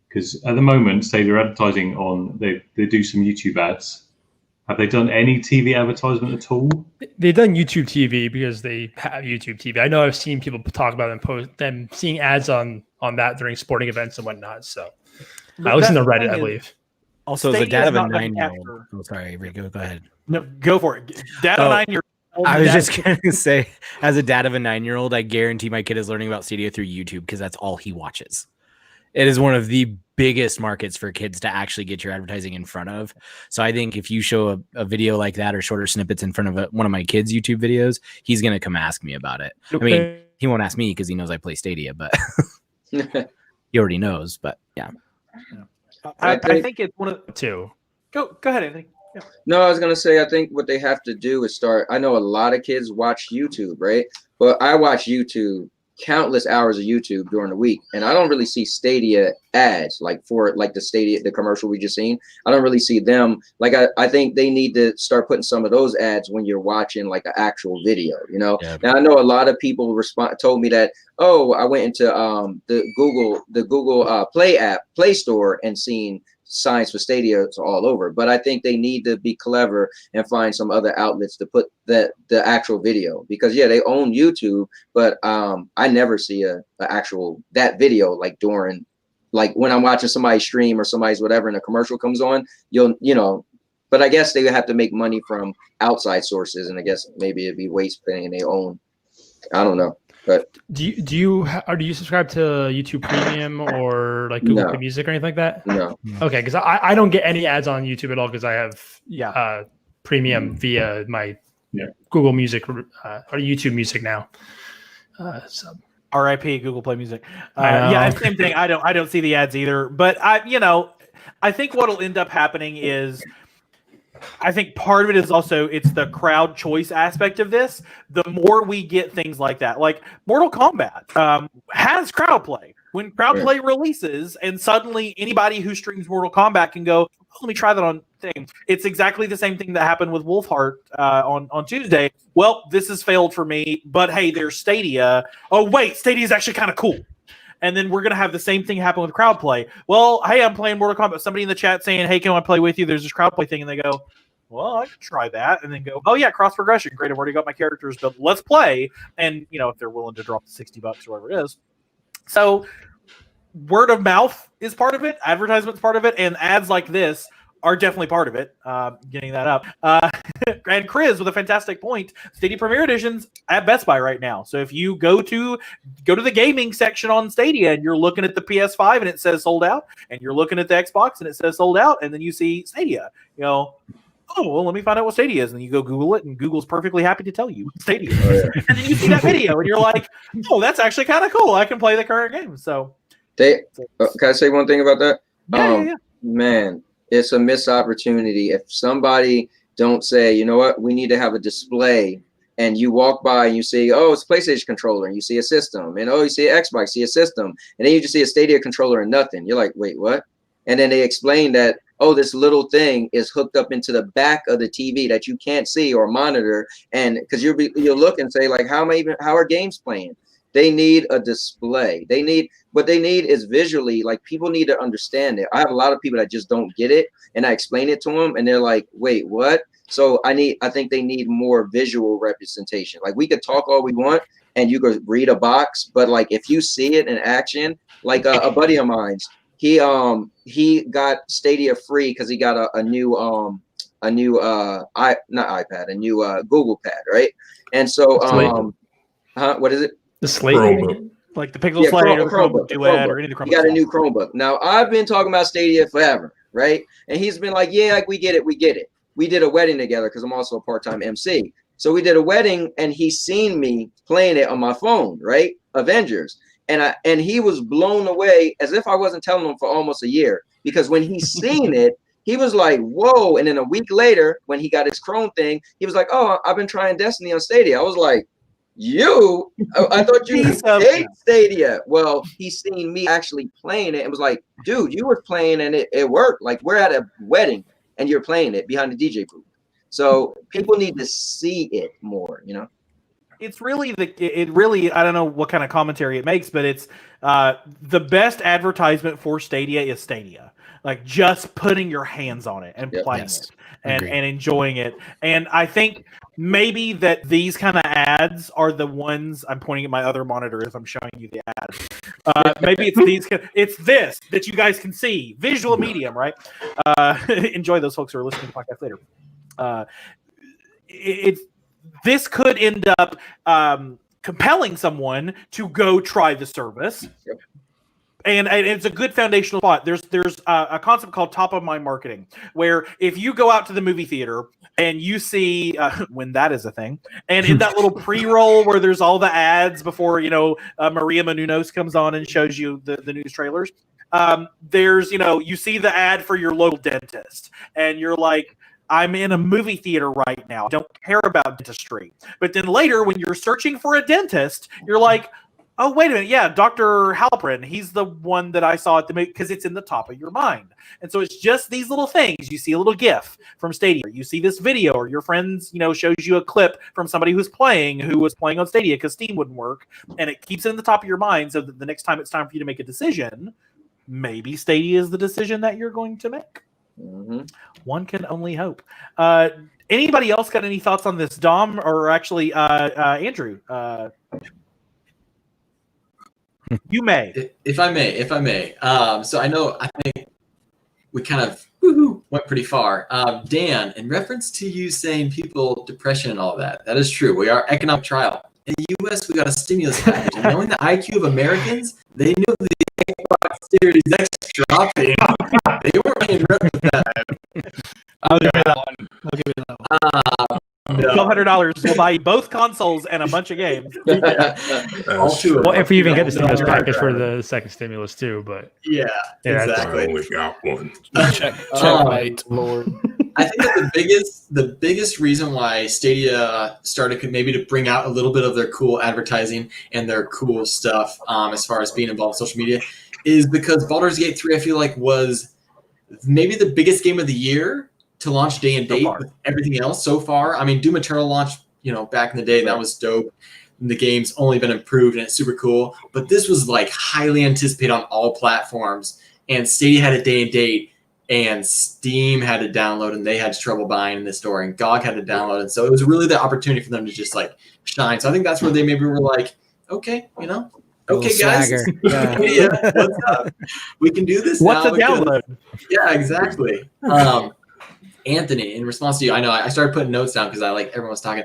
Speaker 18: Because at the moment, Stadia are advertising on, they do some YouTube ads. Have they done any TV advertisement at all?
Speaker 15: They've done YouTube TV because they have YouTube TV. I know I've seen people talk about them seeing ads on that during sporting events and whatnot. So I listen to Reddit, I believe.
Speaker 14: Also, the dad of a 9-year-old. Oh, sorry, Rico, go ahead.
Speaker 1: No, go for it. Dad of a 9-year-old.
Speaker 14: I was just going to say, as a dad of a 9-year-old, I guarantee my kid is learning about Stadia through YouTube because that's all he watches. It is one of the biggest markets for kids to actually get your advertising in front of. So I think if you show a video like that or shorter snippets in front of one of my kids' YouTube videos, he's going to come ask me about it. I mean, he won't ask me because he knows I play Stadia, but he already knows. But yeah.
Speaker 1: I think it's one of the two. Go ahead, Anthony. Yeah.
Speaker 4: No, I was going to say, I think what they have to do is start. I know a lot of kids watch YouTube, right? But I watch YouTube, countless hours of YouTube during the week, and I don't really see Stadia ads like the commercial we just seen. I don't really see them. Like, I think they need to start putting some of those ads when you're watching like an actual video, you know. Yeah. Now I know a lot of people told me that, oh, I went into the Google Play Store and seen signs for Stadia all over, but I think they need to be clever and find some other outlets to put the actual video, because they own YouTube, but I never see that video like during, like when I'm watching somebody's stream or somebody's whatever and a commercial comes on, but I guess they have to make money from outside sources, and I guess maybe it'd be waste paying their own. I don't know. But
Speaker 15: do you subscribe to YouTube Premium or like Google Play Music or anything like that?
Speaker 4: No.
Speaker 15: Okay, because I don't get any ads on YouTube at all because I have Premium via my Google Music or YouTube Music now. So
Speaker 1: RIP Google Play Music. Same thing. I don't see the ads either. But I think what'll end up happening is, I think part of it is also it's the crowd choice aspect of this. The more we get things like that, like Mortal Kombat has crowd play. When crowd play releases, and suddenly anybody who streams Mortal Kombat can go, let me try that on things. It's exactly the same thing that happened with Wolfheart on Tuesday. Well, this has failed for me, but hey, there's Stadia. Oh wait, Stadia is actually kind of cool. And then we're going to have the same thing happen with crowd play. Well, hey, I'm playing Mortal Kombat. Somebody in the chat saying, hey, can I play with you? There's this crowd play thing. And they go, well, I can try that. And then go, oh, yeah, cross progression. Great. I've already got my characters, but let's play. And, if they're willing to drop the $60 or whatever it is. So word of mouth is part of it. Advertisement's part of it. And ads like this are definitely part of it. Getting that up. And Chris with a fantastic point. Stadia Premier Edition's at Best Buy right now. So if you go to the gaming section on Stadia and you're looking at the PS5 and it says sold out, and you're looking at the Xbox and it says sold out, and then you see Stadia, oh, well, let me find out what Stadia is. And then you go Google it, and Google's perfectly happy to tell you Stadia. Oh, yeah. And then you see that video and you're like, oh, that's actually kind of cool. I can play the current game. So
Speaker 4: can I say one thing about that?
Speaker 1: Yeah.
Speaker 4: Man, it's a missed opportunity. If somebody don't say, you know what, we need to have a display, and you walk by and you see, oh, it's a PlayStation controller, and you see a system, and oh, you see an Xbox, see a system, and then you just see a Stadia controller and nothing. You're like, wait, what? And then they explain that, oh, this little thing is hooked up into the back of the TV that you can't see or monitor, and because you'll look and say, like, how are games playing? They need a display. What they need is visually, like, people need to understand it. I have a lot of people that just don't get it, and I explain it to them, and they're like, wait, what? So I think they need more visual representation. Like, we could talk all we want, and you could read a box, but like, if you see it in action, like a buddy of mine's, he got Stadia free because he got a new Google Pad, right? And so what is it?
Speaker 15: The Slate,
Speaker 1: like the Pixel Slate or Chromebook Duet or any of the Chromebooks.
Speaker 4: He got a new Chromebook. Now, I've been talking about Stadia forever, right? And he's been like, yeah, like, we get it. We did a wedding together because I'm also a part-time MC. So we did a wedding, and he's seen me playing it on my phone, right? Avengers. And he was blown away, as if I wasn't telling him for almost a year, because when he seen it, he was like, whoa. And then a week later, when he got his Chrome thing, he was like, oh, I've been trying Destiny on Stadia. I was like, I thought you
Speaker 1: Piece of-
Speaker 4: hate Stadia. Well, he's seen me actually playing it and was like, dude, you were playing and it worked. Like, we're at a wedding and you're playing it behind the DJ booth. So people need to see it more, you know?
Speaker 1: It's really it really, I don't know what kind of commentary it makes, but it's the best advertisement for Stadia is Stadia. Like, just putting your hands on it and playing it and enjoying it. And I think maybe that these kind of ads are the ones. I'm pointing at my other monitor as I'm showing you the ad. Maybe it's this that you guys can see, visual medium, right? Enjoy those folks who are listening to the podcast later. This could end up compelling someone to go try the service.
Speaker 4: Yep.
Speaker 1: And it's a good foundational spot. There's a concept called top of mind marketing, where if you go out to the movie theater and you see when that is a thing, and in that little pre-roll where there's all the ads before Maria Menounos comes on and shows you the news trailers, there's you see the ad for your local dentist, and you're like, I'm in a movie theater right now. I don't care about dentistry. But then later, when you're searching for a dentist, you're like, oh, wait a minute. Yeah, Dr. Halprin, he's the one that I saw at the movie, because it's in the top of your mind. And so it's just these little things. You see a little GIF from Stadia. You see this video, or your friends, shows you a clip from somebody who was playing on Stadia because Steam wouldn't work. And it keeps it in the top of your mind so that the next time it's time for you to make a decision, maybe Stadia is the decision that you're going to make.
Speaker 4: Mm-hmm.
Speaker 1: One can only hope. Anybody else got any thoughts on this, Dom, or actually Andrew? You may.
Speaker 17: If I may. So I think we kind of went pretty far. Dan, in reference to you saying people, depression and all that is true. We are economic trial. In the U.S., we got a stimulus package. And knowing the IQ of Americans, they knew the Xbox Series X dropping. They weren't in with that.
Speaker 3: I'll give you that one.
Speaker 1: $1,200 will buy you both consoles and a bunch of games.
Speaker 15: Well, if we even get the stimulus package for the second stimulus too, but
Speaker 17: yeah, exactly.
Speaker 16: I only got one.
Speaker 17: Checkmate, Lord. I think that the biggest reason why Stadia started maybe to bring out a little bit of their cool advertising and their cool stuff as far as being involved in social media is because Baldur's Gate 3, I feel like, was maybe the biggest game of the year to launch day and date with everything else so far. I mean, Doom Eternal launched, back in the day, and that was dope. And the game's only been improved, and it's super cool. But this was like highly anticipated on all platforms, and Stadia had a day and date, and Steam had to download, and they had trouble buying in the store, and GOG had to download, and so it was really the opportunity for them to just like shine. So I think that's where they maybe were like, okay, okay, guys, yeah, what's up? We can do this.
Speaker 1: What's
Speaker 17: now
Speaker 1: a download?
Speaker 17: Yeah, exactly. Anthony, in response to you, I know I started putting notes down because I like everyone was talking.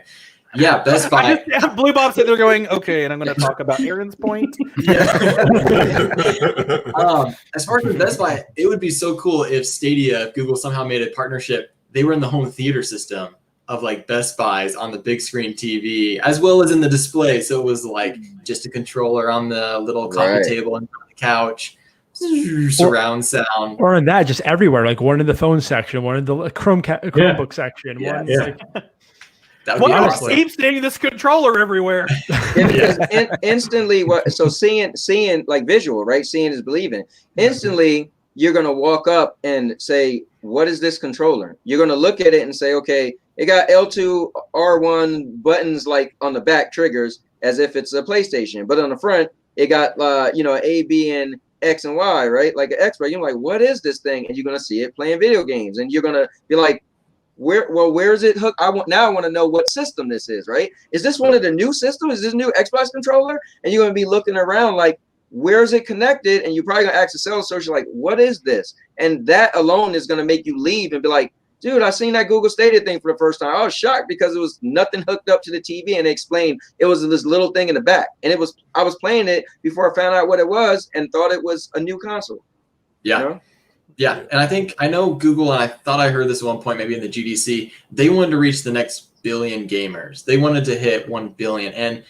Speaker 17: Yeah, Best Buy.
Speaker 1: Blue Bob sitting there going, okay, and I'm going to talk about Aaron's point.
Speaker 17: As far as Best Buy, it would be so cool if Stadia, if Google somehow made a partnership. They were in the home theater system of like Best Buys on the big screen TV, as well as in the display. So it was like just a controller on the little coffee table and on the couch. Surround sound,
Speaker 15: or in that, just everywhere, like one in the phone section, one in the Chromebook section, one. Like,
Speaker 17: that would be
Speaker 1: awesome. Keep seeing this controller everywhere.
Speaker 4: Instantly, seeing like visual, right? Seeing is believing. Instantly, you're gonna walk up and say, "What is this controller?" You're gonna look at it and say, "Okay, it got L2, R1 buttons like on the back triggers, as if it's a PlayStation, but on the front, it got A, B, and X and Y, right? Like an Xbox." You're like, what is this thing? And you're gonna see it playing video games, and you're gonna be like, where is it hooked? I want to know what system this is, right? Is this one of the new systems? Is this new Xbox controller? And you're gonna be looking around like, where is it connected? And you're probably gonna ask the sales associate, like, what is this? And that alone is gonna make you leave and be like, dude, I seen that Google Stadia thing for the first time. I was shocked because it was nothing hooked up to the TV, and they explained it was this little thing in the back. And I was playing it before I found out what it was and thought it was a new console.
Speaker 17: Yeah. Yeah. And I know Google, and I thought I heard this at one point, maybe in the GDC, they wanted to reach the next billion gamers. They wanted to hit 1 billion. And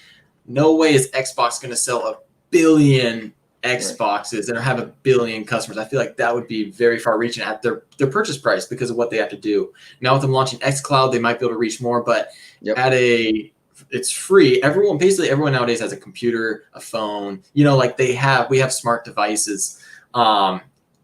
Speaker 17: no way is Xbox going to sell 1 billion Xboxes and have 1 billion customers. I feel like that would be very far reaching at their purchase price because of what they have to do. Now with them launching xCloud, they might be able to reach more, but at a it's free. Basically everyone nowadays has a computer, a phone, like we have smart devices.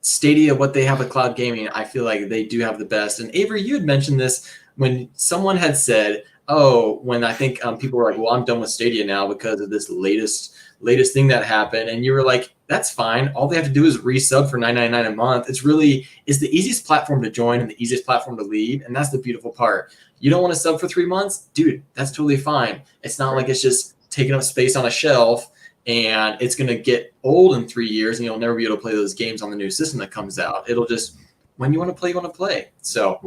Speaker 17: Stadia, what they have with cloud gaming, I feel like they do have the best. And Avery, you had mentioned this when someone had said, when I think people were like, well, I'm done with Stadia now because of this latest thing that happened. And you were like, that's fine. All they have to do is resub for $9.99 a month. It's the easiest platform to join and the easiest platform to leave. And that's the beautiful part. You don't want to sub for 3 months? Dude, that's totally fine. It's not like it's just taking up space on a shelf and it's going to get old in 3 years and you'll never be able to play those games on the new system that comes out. It'll just, when you want to play, you want to play. So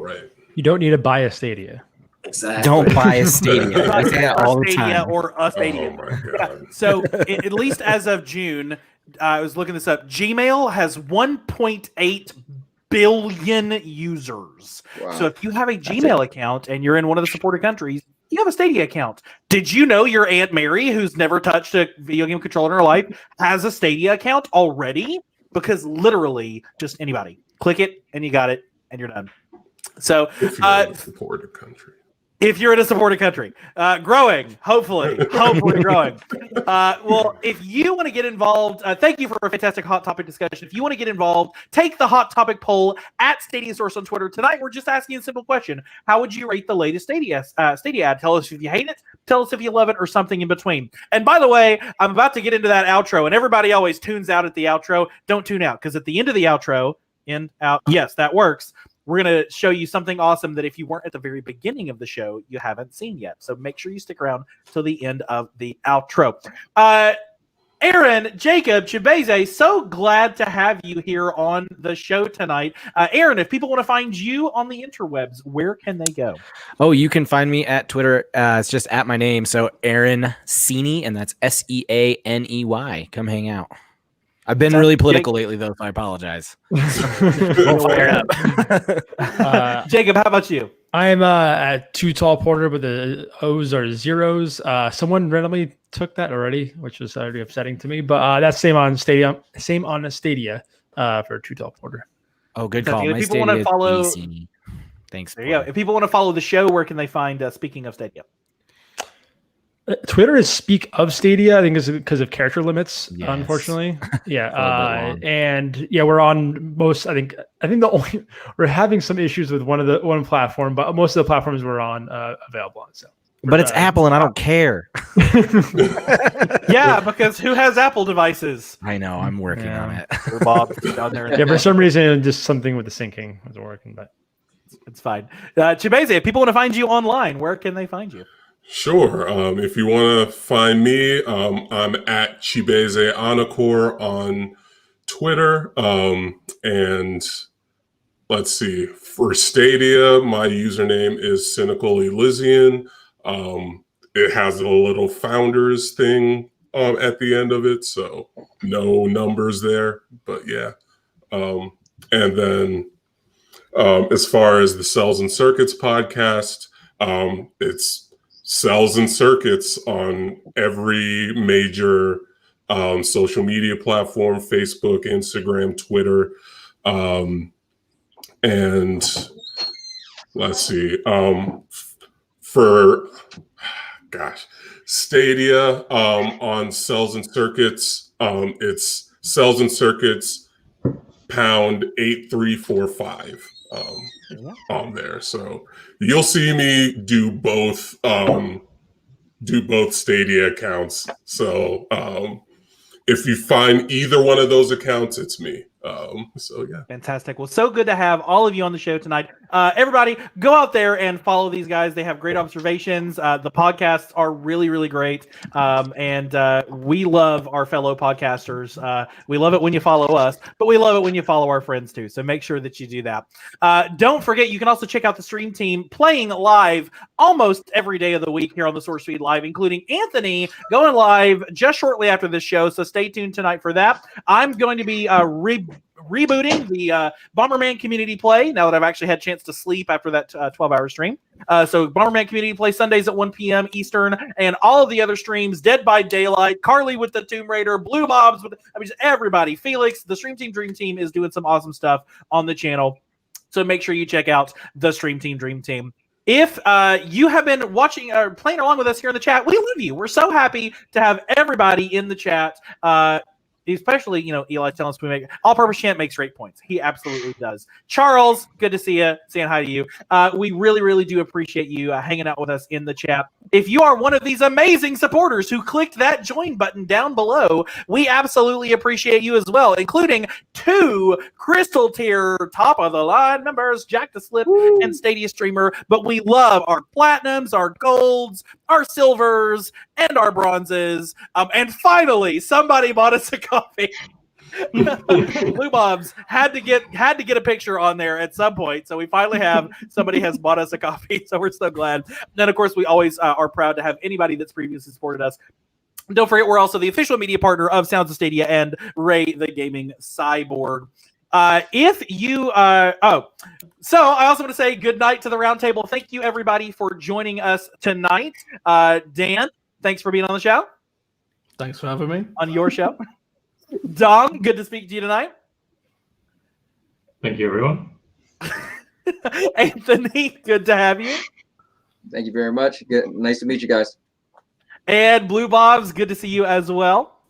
Speaker 15: you don't need to buy a Stadia.
Speaker 17: Exactly.
Speaker 14: Don't buy a Stadia. I say that all the time.
Speaker 1: Or a Stadia. Yeah. So at least as of June, I was looking this up. Gmail has 1.8 billion users.
Speaker 4: Wow.
Speaker 1: So if you have a Gmail account and you're in one of the supported countries, you have a Stadia account. Did you know your Aunt Mary, who's never touched a video game controller in her life, has a Stadia account already? Because literally, just anybody click it and you got it and you're done. So
Speaker 16: if you're in a supported country.
Speaker 1: If you're in a supported country, growing, hopefully growing. Well, if you want to get involved, thank you for a fantastic Hot Topic discussion. If you want to get involved, take the Hot Topic poll at Stadia Source on Twitter. Tonight, we're just asking a simple question. How would you rate the latest Stadia ad? Tell us if you hate it, tell us if you love it, or something in between. And by the way, I'm about to get into that outro, and everybody always tunes out at the outro. Don't tune out, because at the end of the outro, yes, that works. We're going to show you something awesome that if you weren't at the very beginning of the show, you haven't seen yet. So make sure you stick around till the end of the outro. Aaron, Jacob, Chibeze, so glad to have you here on the show tonight. Aaron, if people want to find you on the interwebs, where can they go?
Speaker 14: Oh, you can find me at Twitter. It's just at my name. So Aaron Seaney, and that's Seaney. Come hang out. I've been really political lately, though, so I apologize.
Speaker 1: Jacob, how about you?
Speaker 15: I'm at Too Tall Porter, but the O's are zeros. Someone randomly took that already, which is already upsetting to me. But that's same on Stadia for Too Tall Porter.
Speaker 14: Oh, good call.
Speaker 1: If people want to follow,
Speaker 14: thanks.
Speaker 1: There you go. If people want to follow the show, where can they find Speaking of Stadia?
Speaker 15: Twitter is Speak of Stadia. I think it's because of character limits, unfortunately. Yeah, and yeah, we're on most. I think the only we're having some issues with one platform, but most of the platforms we're on available on. So,
Speaker 14: but it's Apple, and I don't care.
Speaker 1: Yeah, because who has Apple devices?
Speaker 14: I know. I'm working on it.
Speaker 1: Bob down there.
Speaker 15: Yeah, for some reason, just something with the syncing wasn't working, but
Speaker 1: it's fine. Chibeze, if people want to find you online, where can they find you?
Speaker 16: Sure. If you want to find me, I'm at Chibeze Anakor on Twitter. And let's see, for Stadia, my username is Cynical Elysian. It has a little founders thing at the end of it, so no numbers there. But yeah. And then as far as the Cels and Circuits podcast, it's Cels and Circuits on every major social media platform: Facebook, Instagram, Twitter, and let's see, for Stadia on Cels and Circuits, it's Cels and Circuits #8345 on there. So you'll see me do both Stadia accounts. So if you find either one of those accounts, it's me. So yeah.
Speaker 1: Fantastic. Well, so good to have all of you on the show tonight. Everybody, go out there and follow these guys. They have great observations. The podcasts are really, really great. And we love our fellow podcasters. We love it when you follow us, but we love it when you follow our friends too. So make sure that you do that. Don't forget, you can also check out the stream team playing live almost every day of the week here on the Source Feed Live, including Anthony going live just shortly after this show. So stay tuned tonight for that. I'm going to be rebooting the Bomberman Community Play now that I've actually had a chance to sleep after that 12-hour stream. So Bomberman Community Play Sundays at 1 p.m. Eastern, and all of the other streams: Dead by Daylight, Carly with the Tomb Raider, Blue Bobs with just everybody. Felix, the Stream Team Dream Team is doing some awesome stuff on the channel. So make sure you check out the Stream Team Dream Team. If you have been watching or playing along with us here in the chat, we love you. We're so happy to have everybody in the chat. Especially, Eli telling us we make all-purpose chant makes great points. He absolutely does. Charles, good to see you. Saying hi to you. We really, really do appreciate you hanging out with us in the chat. If you are one of these amazing supporters who clicked that join button down below, we absolutely appreciate you as well, including 2 crystal tier top of the line members, Jack the Slip and Stadia Streamer. But we love our platinums, our golds, our silvers, and our bronzes. And finally, somebody bought us a coffee. Blue Bobs had to get a picture on there at some point, so we finally have somebody has bought us a coffee. So we're so glad. And of course, we always are proud to have anybody that's previously supported us. Don't forget, we're also the official media partner of Sounds of Stadia and Ray the Gaming Cyborg. If you so I also want to say good night to the roundtable. Thank you everybody for joining us tonight. Dan, thanks for being on the show.
Speaker 3: Thanks for having me
Speaker 1: on your show. Dom, good to speak to you tonight.
Speaker 18: Thank you, everyone.
Speaker 1: Anthony, good to have you.
Speaker 4: Thank you very much. Good, nice to meet you guys.
Speaker 1: And Blue Bobs, good to see you as well.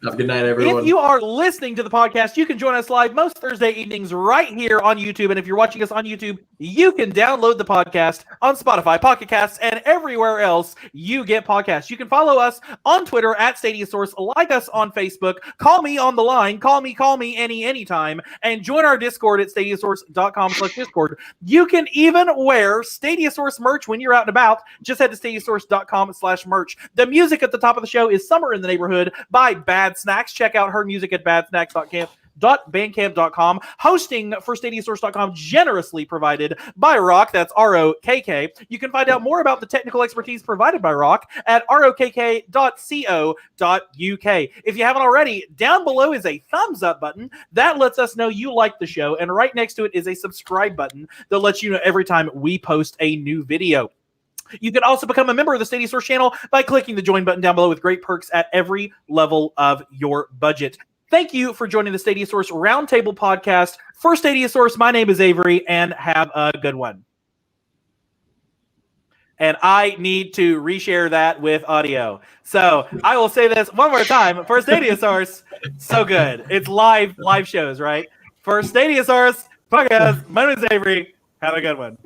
Speaker 17: Have a good night, everyone.
Speaker 1: If you are listening to the podcast, you can join us live most Thursday evenings right here on YouTube. And if you're watching us on YouTube, you can download the podcast on Spotify, Pocket Casts, and everywhere else you get podcasts. You can follow us on Twitter at StadiaSource, like us on Facebook, call me on the line, call me anytime, and join our Discord at stadiasource.com/Discord. You can even wear StadiaSource merch when you're out and about. Just head to stadiasource.com/merch. The music at the top of the show is Summer in the Neighborhood by Bad Snacks. Check out her music at badsnacks.bandcamp.com. Hosting for StadiaSource.com generously provided by Rock. That's ROKK. You can find out more about the technical expertise provided by Rock at rokk.co.uk. If you haven't already, down below is a thumbs up button that lets us know you like the show, and right next to it is a subscribe button that lets you know every time we post a new video. You can also become a member of the Stadia Source channel by clicking the join button down below with great perks at every level of your budget. Thank you for joining the Stadia Source Roundtable podcast. For Stadia Source, my name is Avery, and have a good one. And I need to reshare that with audio. So I will say this one more time. For Stadia Source, so good. It's live shows, right? For Stadia Source podcast, my name is Avery. Have a good one.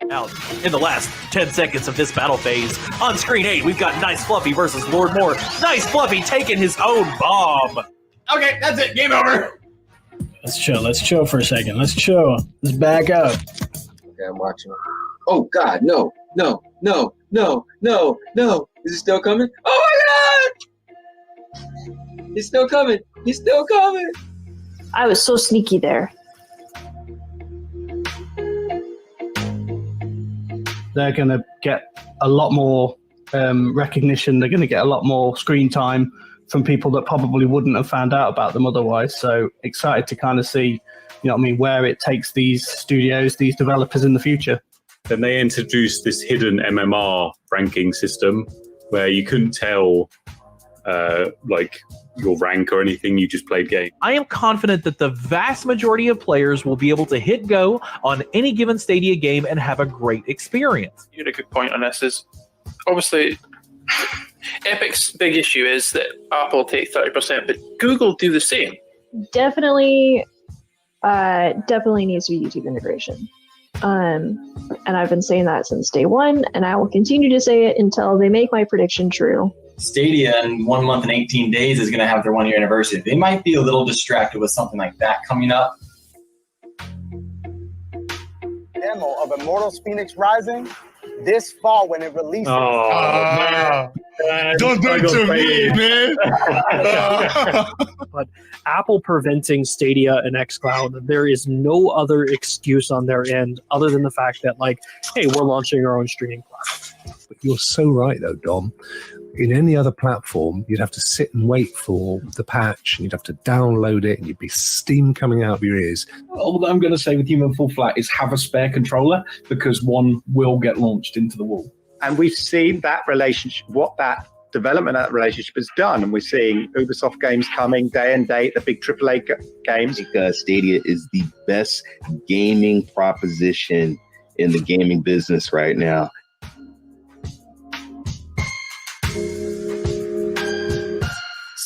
Speaker 1: Out in the last 10 seconds of this battle phase. On screen 8, we've got Nice Fluffy versus Lord Moore. Nice Fluffy taking his own bomb.
Speaker 17: Okay, that's it. Game over.
Speaker 10: Let's chill for a second. Let's chill. Let's back up.
Speaker 4: Okay, I'm watching. Oh God, no. Is it still coming? Oh my God! He's still coming.
Speaker 5: I was so sneaky there.
Speaker 3: They're going to get a lot more recognition. They're going to get a lot more screen time from people that probably wouldn't have found out about them otherwise. So excited to kind of see, where it takes these studios, these developers in the future.
Speaker 6: Then they introduced this hidden MMR ranking system where you couldn't tell your rank or anything, you just played game.
Speaker 1: I am confident that the vast majority of players will be able to hit go on any given Stadia game and have a great experience.
Speaker 7: You had a good point on this. Is obviously Epic's big issue is that Apple take 30%, but Google do the same.
Speaker 5: Definitely needs to be YouTube integration. And I've been saying that since day one, and I will continue to say it until they make my prediction true.
Speaker 2: Stadia in 1 month and 18 days is going to have their 1 year anniversary. They might be a little distracted with something like that coming up.
Speaker 8: Demo of Immortals Phoenix Rising this fall when it releases.
Speaker 19: Don't do it to me, man.
Speaker 10: But Apple preventing Stadia and xCloud, there is no other excuse on their end other than the fact that, hey, we're launching our own streaming platform.
Speaker 9: But you're so right, though, Dom. In any other platform, you'd have to sit and wait for the patch, and you'd have to download it, and you'd be steam coming out of your ears.
Speaker 11: All that I'm going to say with Human Full Flat is have a spare controller, because one will get launched into the wall.
Speaker 12: And we've seen that relationship, what that development that relationship has done, and we're seeing Ubisoft games coming day and date, the big AAA games.
Speaker 13: I think Stadia is the best gaming proposition in the gaming business right now.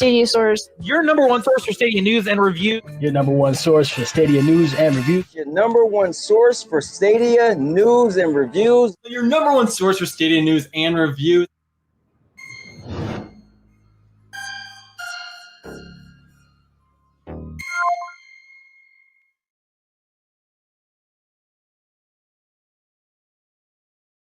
Speaker 5: Stadia source.
Speaker 1: Your number one source for Stadia news and review.
Speaker 20: Your number one source for Stadia news and reviews.
Speaker 4: Your number one source for Stadia news and reviews.
Speaker 17: Your number one source for Stadia news and reviews.